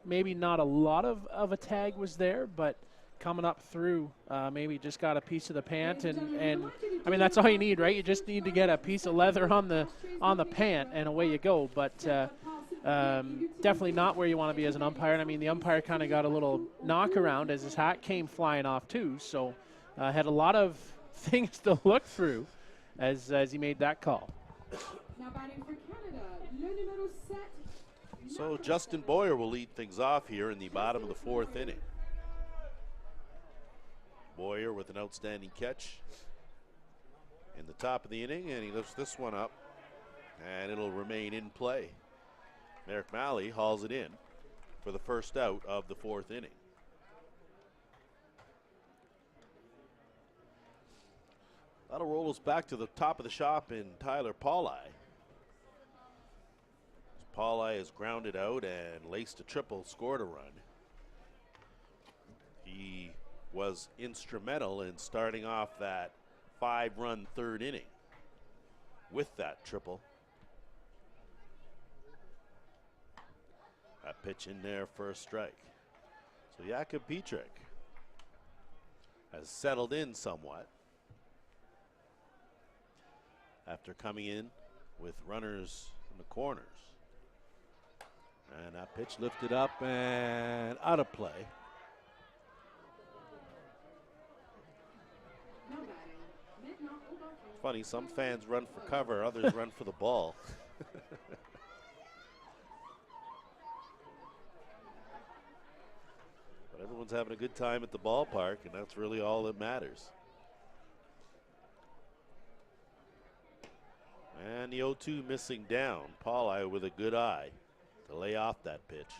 maybe not a lot of a tag was there, but coming up through, maybe just got a piece of the pant, and I mean, that's all you need, right? You just need to get a piece of leather on the pant, and away you go. But definitely not where you want to be as an umpire. And I mean, the umpire kind of got a little knock around as his hat came flying off too, so had a lot of things to look through as he made that call. Now batting for Canada, le numéro 7. So Justin Boyer will lead things off here in the bottom of the 4th inning. Boyer with an outstanding catch in the top of the inning, and he lifts this one up, and it'll remain in play. Merrick Malley hauls it in for the first out of the 4th inning. That'll roll us back to the top of the shop in Tyler Pauli. Pauli is grounded out and laced a triple, scored a run. He was instrumental in starting off that 5-run 3rd inning with that triple. That pitch in there for a strike. So Jakub Pietrek has settled in somewhat after coming in with runners in the corners. And that pitch lifted up and out of play. Funny, some fans run for cover, others run for the ball. But everyone's having a good time at the ballpark, and that's really all that matters. And the 0-2 missing down. Pauli with a good eye to lay off that pitch.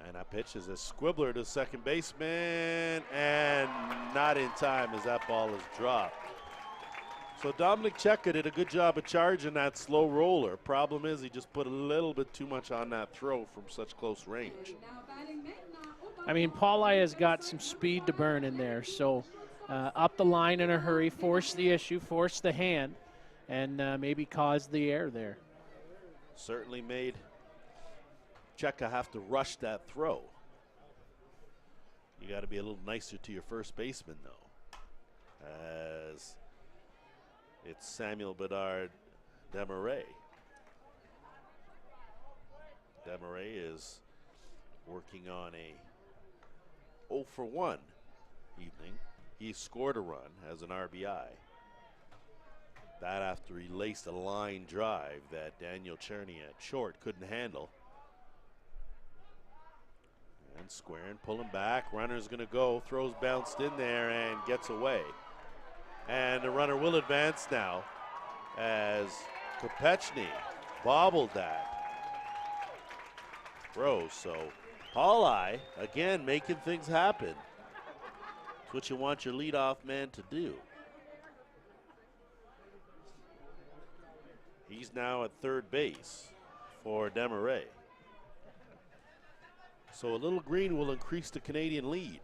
And that pitch is a squibbler to second baseman, and not in time as that ball is dropped. So Dominic Cheka did a good job of charging that slow roller. Problem is he just put a little bit too much on that throw from such close range. I mean, Pauli has got some speed to burn in there, so up the line in a hurry, force the issue, force the hand, and maybe cause the error there. Certainly made Cheka have to rush that throw. You got to be a little nicer to your first baseman, though, as it's Samuel Bedard Desmarais. Desmarais is working on a 0-for-1 evening. He scored a run as an RBI. That after he laced a line drive that Daniel Cherney at short couldn't handle. And squaring, pulling back, runner's gonna go, throws bounced in there and gets away. And the runner will advance now as Kopechny bobbled that throw. So Pauli, again, making things happen. That's what you want your leadoff man to do. He's now at third base for Desmarais. So a little green will increase the Canadian lead.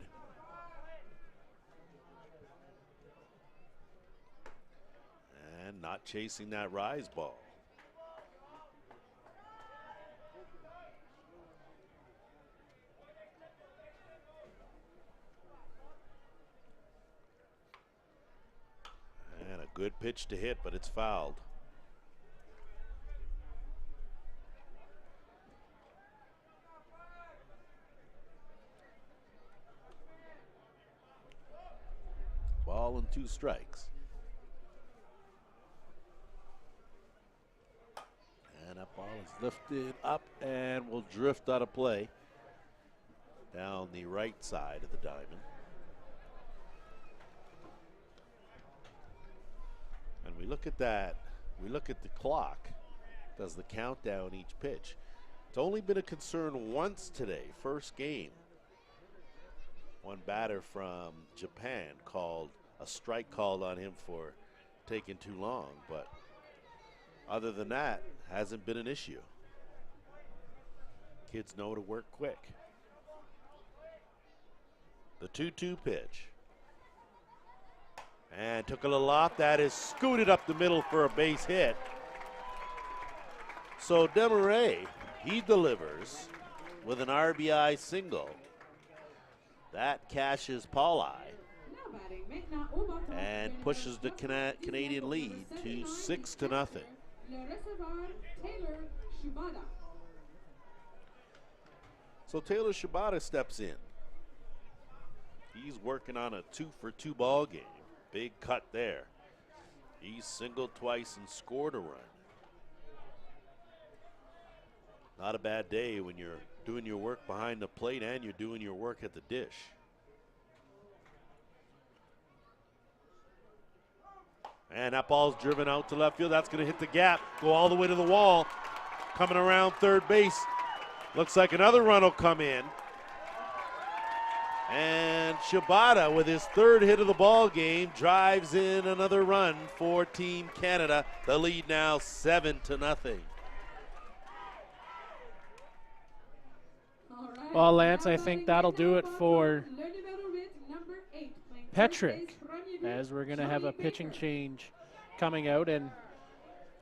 And not chasing that rise ball. And a good pitch to hit, but it's fouled. Ball and 2 strikes. And that ball is lifted up and will drift out of play down the right side of the diamond. And we look at that, we look at the clock, does the countdown each pitch. It's only been a concern once today, first game. One batter from Japan called a strike called on him for taking too long, but other than that, hasn't been an issue. Kids know to work quick. The 2-2 pitch. And took a little off. That is scooted up the middle for a base hit. So Desmarais, he delivers with an RBI single. That cashes Pauli and pushes the Canadian lead to 6-0. So Taylor Shibata steps in. He's working on a 2-for-2 ball game. Big cut there. He singled twice and scored a run. Not a bad day when you're doing your work behind the plate and you're doing your work at the dish. And that ball's driven out to left field. That's going to hit the gap, go all the way to the wall. Coming around third base. Looks like another run will come in. And Shibata, with his third hit of the ball game, drives in another run for Team Canada. The lead now 7-0. Well, Lance, I think that'll do it for Petrick, as we're going to have a pitching change coming out, and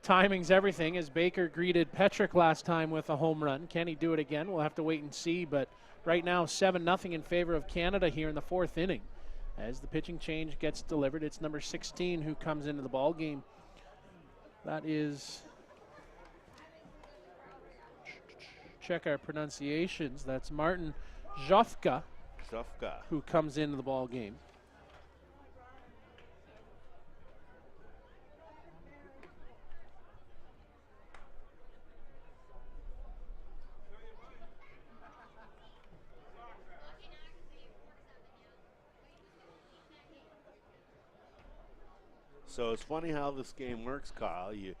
timing's everything, as Baker greeted Petrick last time with a home run. Can he do it again? We'll have to wait and see, but right now 7-0 in favor of Canada here in the 4th inning. As the pitching change gets delivered, it's number 16 who comes into the ball game. That is, check our pronunciations, that's Martin Jofka, who comes into the ball game. So it's funny how this game works, Kyle. You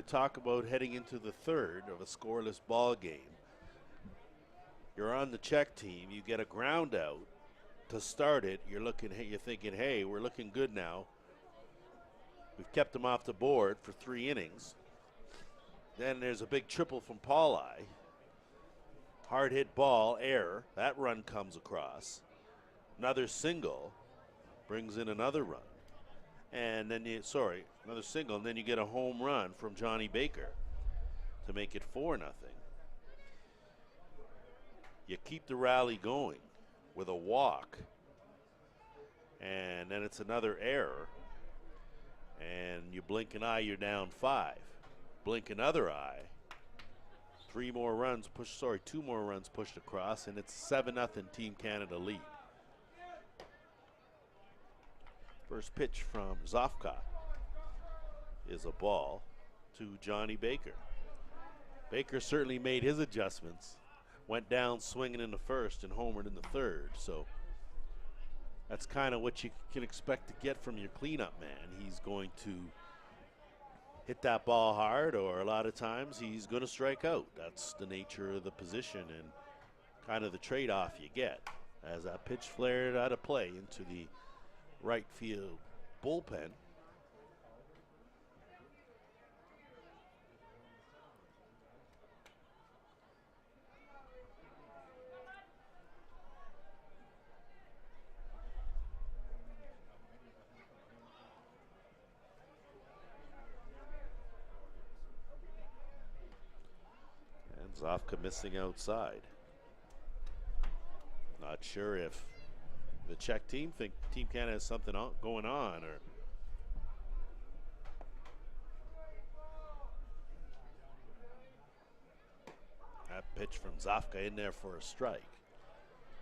talk about heading into the third of a scoreless ball game. You're on the Czech team. You get a ground out to start it. You're thinking, hey, we're looking good now. We've kept them off the board for 3 innings. Then there's a big triple from Pauli. Hard hit ball, error. That run comes across. Another single brings in another run. And then another single, and then you get a home run from Johnny Baker to make it 4-0. You keep the rally going with a walk, and then it's another error, and you blink an eye, you're down 5. Blink another eye, 2 more runs pushed across, and it's 7-0 Team Canada lead. First pitch from Zofka is a ball to Johnny Baker. Baker certainly made his adjustments, went down swinging in the first and homered in the third. So that's kind of what you can expect to get from your cleanup man. He's going to hit that ball hard, or a lot of times he's going to strike out. That's the nature of the position and kind of the trade-off you get. As that pitch flared out of play into the right field bullpen. Zofka missing outside. Not sure if the Czech team think Team Canada has something going on, or that pitch from Zofka in there for a strike.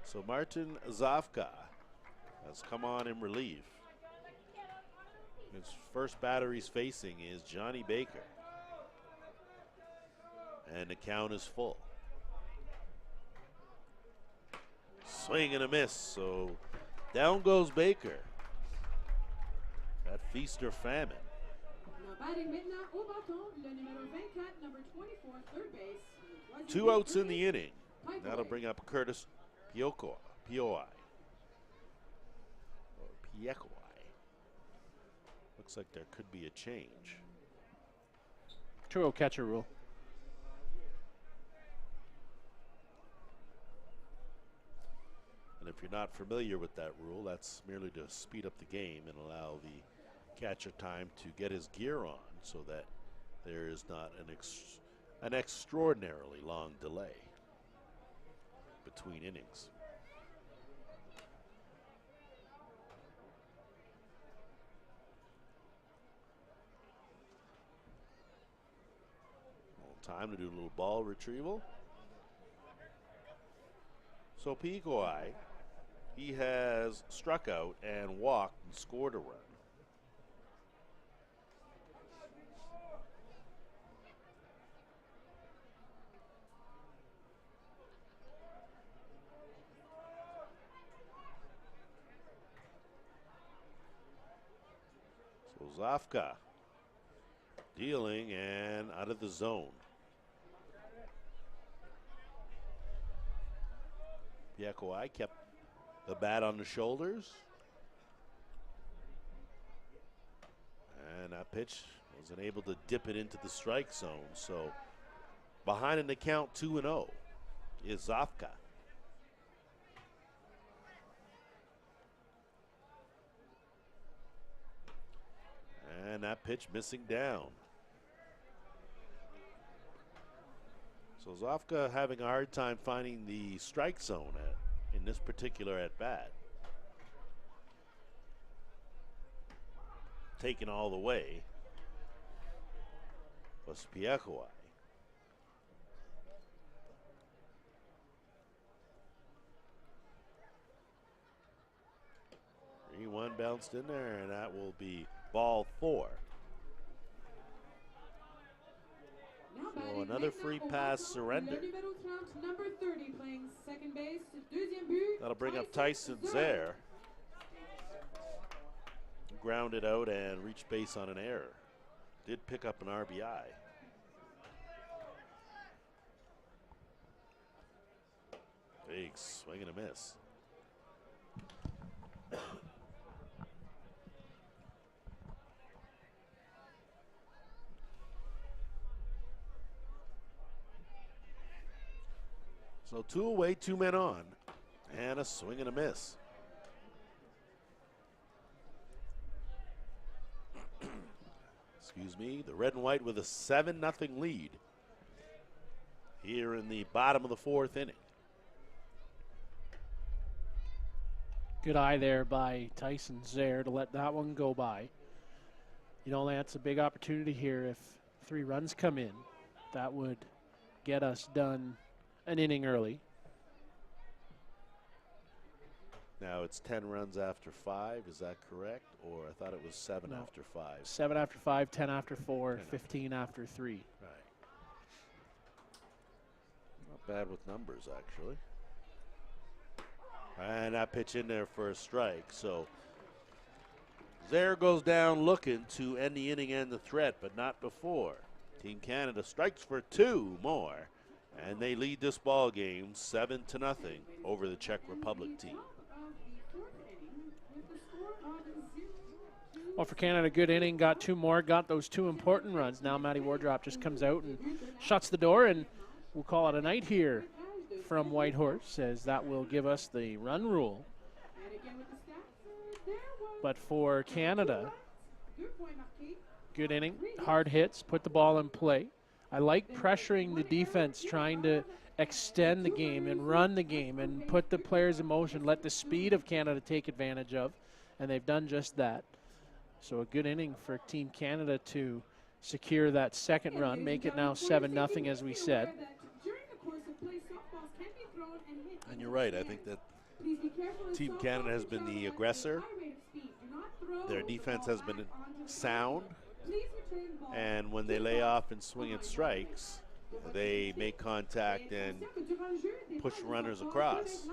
So Martin Zofka has come on in relief. His first batter he's facing is Johnny Baker. And the count is full. Swing and a miss, so down goes Baker. That feast or famine. Two outs in the inning. That'll bring up Curtis Piokoi. Looks like there could be a change. 2-0 catcher rule. And if you're not familiar with that rule, that's merely to speed up the game and allow the catcher time to get his gear on so that there is not an extraordinarily long delay between innings. Time to do a little ball retrieval. So Piokoi, he has struck out and walked and scored a run. So Zofka dealing and out of the zone. Piokoi kept the bat on the shoulders. And that pitch wasn't able to dip it into the strike zone. So behind in the count 2-0 is Zofka. And that pitch missing down. So Zofka having a hard time finding the strike zone in this particular at-bat. Taken all the way was Piokoi. 3-1 bounced in there, and that will be ball 4. So another free pass surrender. That'll bring up Tyson Zaire. Grounded out and reached base on an error. Did pick up an RBI. Big swing and a miss. So 2 away, 2 men on, and a swing and a miss. Excuse me, the red and white with a 7-0 lead here in the bottom of the 4th inning. Good eye there by Tyson Zaire to let that one go by. You know, Lance, a big opportunity here. If 3 runs come in, that would get us done an inning early. Now it's 10 runs after 5, is that correct? Or I thought it was 7 after 5. 7 after 5, 10 after 4, 15 after 3. Right. Not bad with numbers, actually. And that pitch in there for a strike. So Zaire goes down looking to end the inning and the threat, but not before. Team Canada strikes for 2 more. And they lead this ball game 7-0 over the Czech Republic team. Well, for Canada, good inning, got 2 more, got those 2 important runs. Now Matty Wardrop just comes out and shuts the door, and we'll call it a night here from Whitehorse, as that will give us the run rule. But for Canada, good inning, hard hits, put the ball in play. I like pressuring the defense, trying to extend the game and run the game and put the players in motion, let the speed of Canada take advantage of, and they've done just that. So a good inning for Team Canada to secure that second run, make it now 7-0 as we said. And you're right, I think that Team Canada has been the aggressor. Their defense has been sound, and when they lay off and swing at strikes, they make contact and push runners across.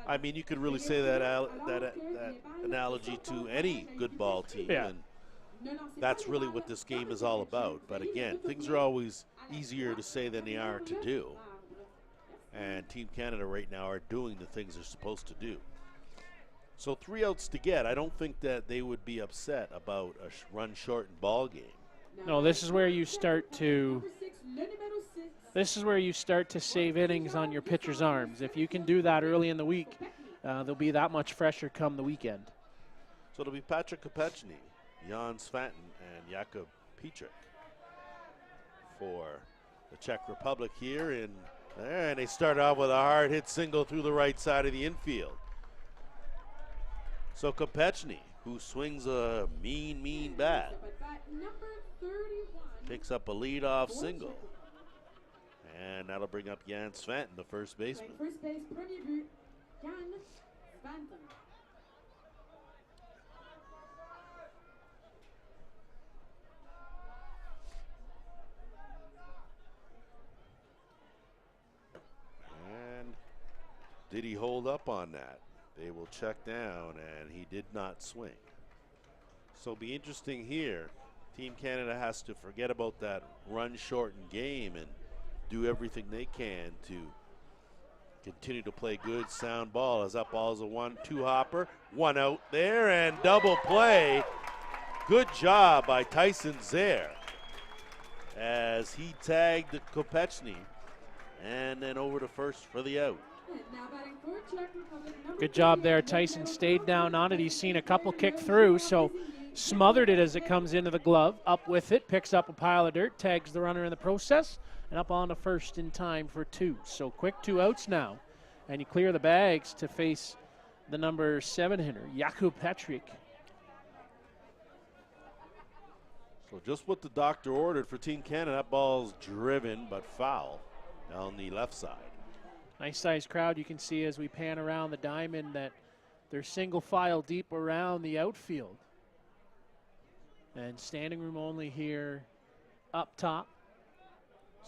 I mean, you could really say that analogy to any good ball team, and that's really what this game is all about. But again, things are always easier to say than they are to do. And Team Canada right now are doing the things they're supposed to do. So 3 outs to get. I don't think that they would be upset about a run-shortened ball game. No, this is where you start to save innings on your pitcher's arms. If you can do that early in the week, they'll be that much fresher come the weekend. So it'll be Patrick Kopechny, Jan Svanton, and Jakub Petrik for the Czech Republic here in there. And they start off with a hard hit single through the right side of the infield. So Kopechny, who swings a mean bat, picks up a leadoff single. And that'll bring up Jan Svanton, the first baseman. First base, premier but, Jan Svanton. And did he hold up on that? They will check down, and he did not swing. So it'll be interesting here. Team Canada has to forget about that run-shortened game and do everything they can to continue to play good, sound ball. As that ball is a 1-2 hopper. 1 out there, and double play. Good job by Tyson Zaire as he tagged Kopechny and then over to first for the out. Good job there. Tyson stayed down on it. He's seen a couple kick through, so smothered it as it comes into the glove. Up with it, picks up a pile of dirt, tags the runner in the process, and up on to first in time for 2. So quick 2 outs now, and you clear the bags to face the number 7 hitter, Jakub Petrik. So just what the doctor ordered for Team Canada. That ball's driven but foul down the left side. Nice sized crowd. You can see as we pan around the diamond that they're single file deep around the outfield. And standing room only here up top.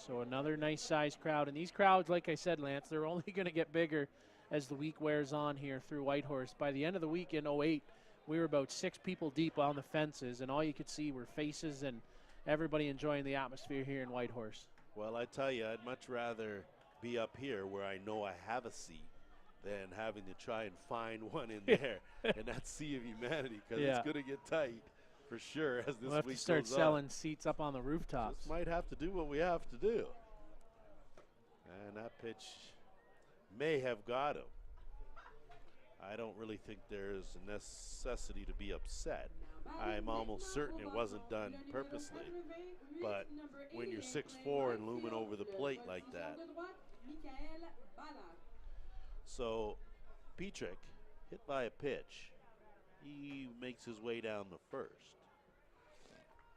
So another nice sized crowd. And these crowds, like I said, Lance, they're only going to get bigger as the week wears on here through Whitehorse. By the end of the week in 08, we were about 6 people deep on the fences, and all you could see were faces and everybody enjoying the atmosphere here in Whitehorse. Well, I tell you, I'd much rather be up here where I know I have a seat than having to try and find one in there in that sea of humanity, because it's going to get tight for sure as this we'll have week to start goes selling on. Seats up on the rooftops. Just might have to do what we have to do. And that pitch may have got him. I don't really think there's a necessity to be upset. I'm almost certain it wasn't done purposely. But when you're 6'4" and looming over the plate like that. So Petrik, hit by a pitch, he makes his way down the first.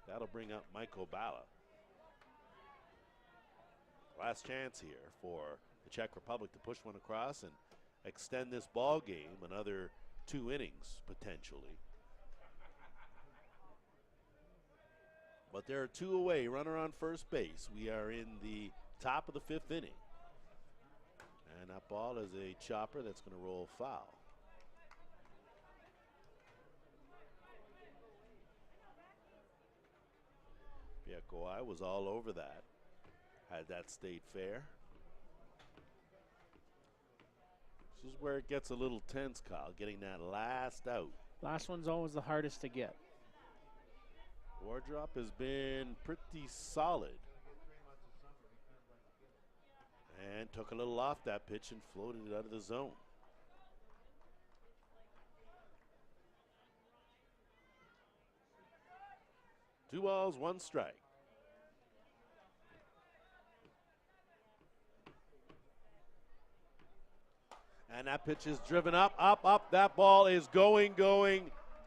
That'll bring up Michael Bala. Last chance here for the Czech Republic to push one across and extend this ball game another 2 innings potentially. But there are 2 away, runner on first base. We are in the top of the 5th inning. And that ball is a chopper that's going to roll foul. Kawhi was all over that, had that stayed fair. This is where it gets a little tense, Kyle, getting that last out. Last one's always the hardest to get. Wardrop has been pretty solid. And took a little off that pitch and floated it out of the zone. Two balls, 1 strike. And that pitch is driven up, up. That ball is going,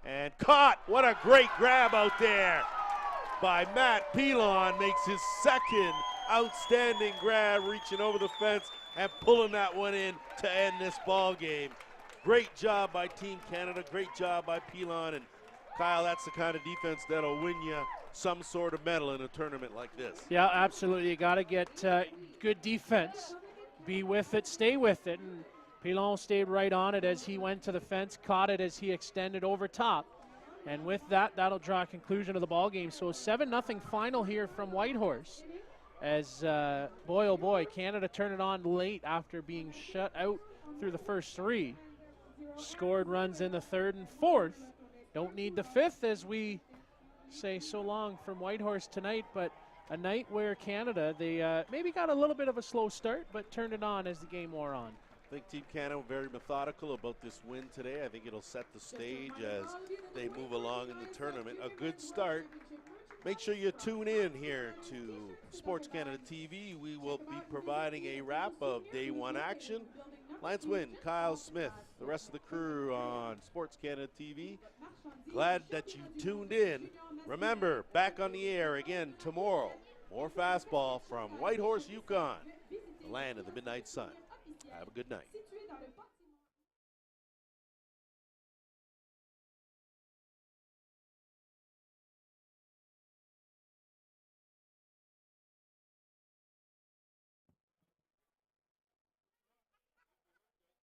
and caught. What a great grab out there by Matt Pilon. Makes his second outstanding grab, reaching over the fence and pulling that one in to end this ball game. Great job by Team Canada. Great job by Pilon. And Kyle, that's the kind of defense that'll win you some sort of medal in a tournament like this. Yeah, absolutely. You got to get good defense. Be with it, stay with it. And Pilon stayed right on it as he went to the fence, caught it as he extended over top. And with that, that'll draw a conclusion of the ball game. So 7-0 final here from Whitehorse. As, boy, oh boy, Canada turned it on late after being shut out through the first three. Scored runs in the third and fourth. Don't need the fifth, as we say so long from Whitehorse tonight, but a night where Canada, they maybe got a little bit of a slow start, but turned it on as the game wore on. I think Team Canada very methodical about this win today. I think it'll set the stage as they move along in the tournament. A good start. Make sure you tune in here to Sports Canada TV. We will be providing a wrap of day one action. Lance Wynn, Kyle Smith, the rest of the crew on Sports Canada TV. Glad that you tuned in. Remember, back on the air again tomorrow. More fastball from Whitehorse, Yukon, the land of the midnight sun. Have a good night.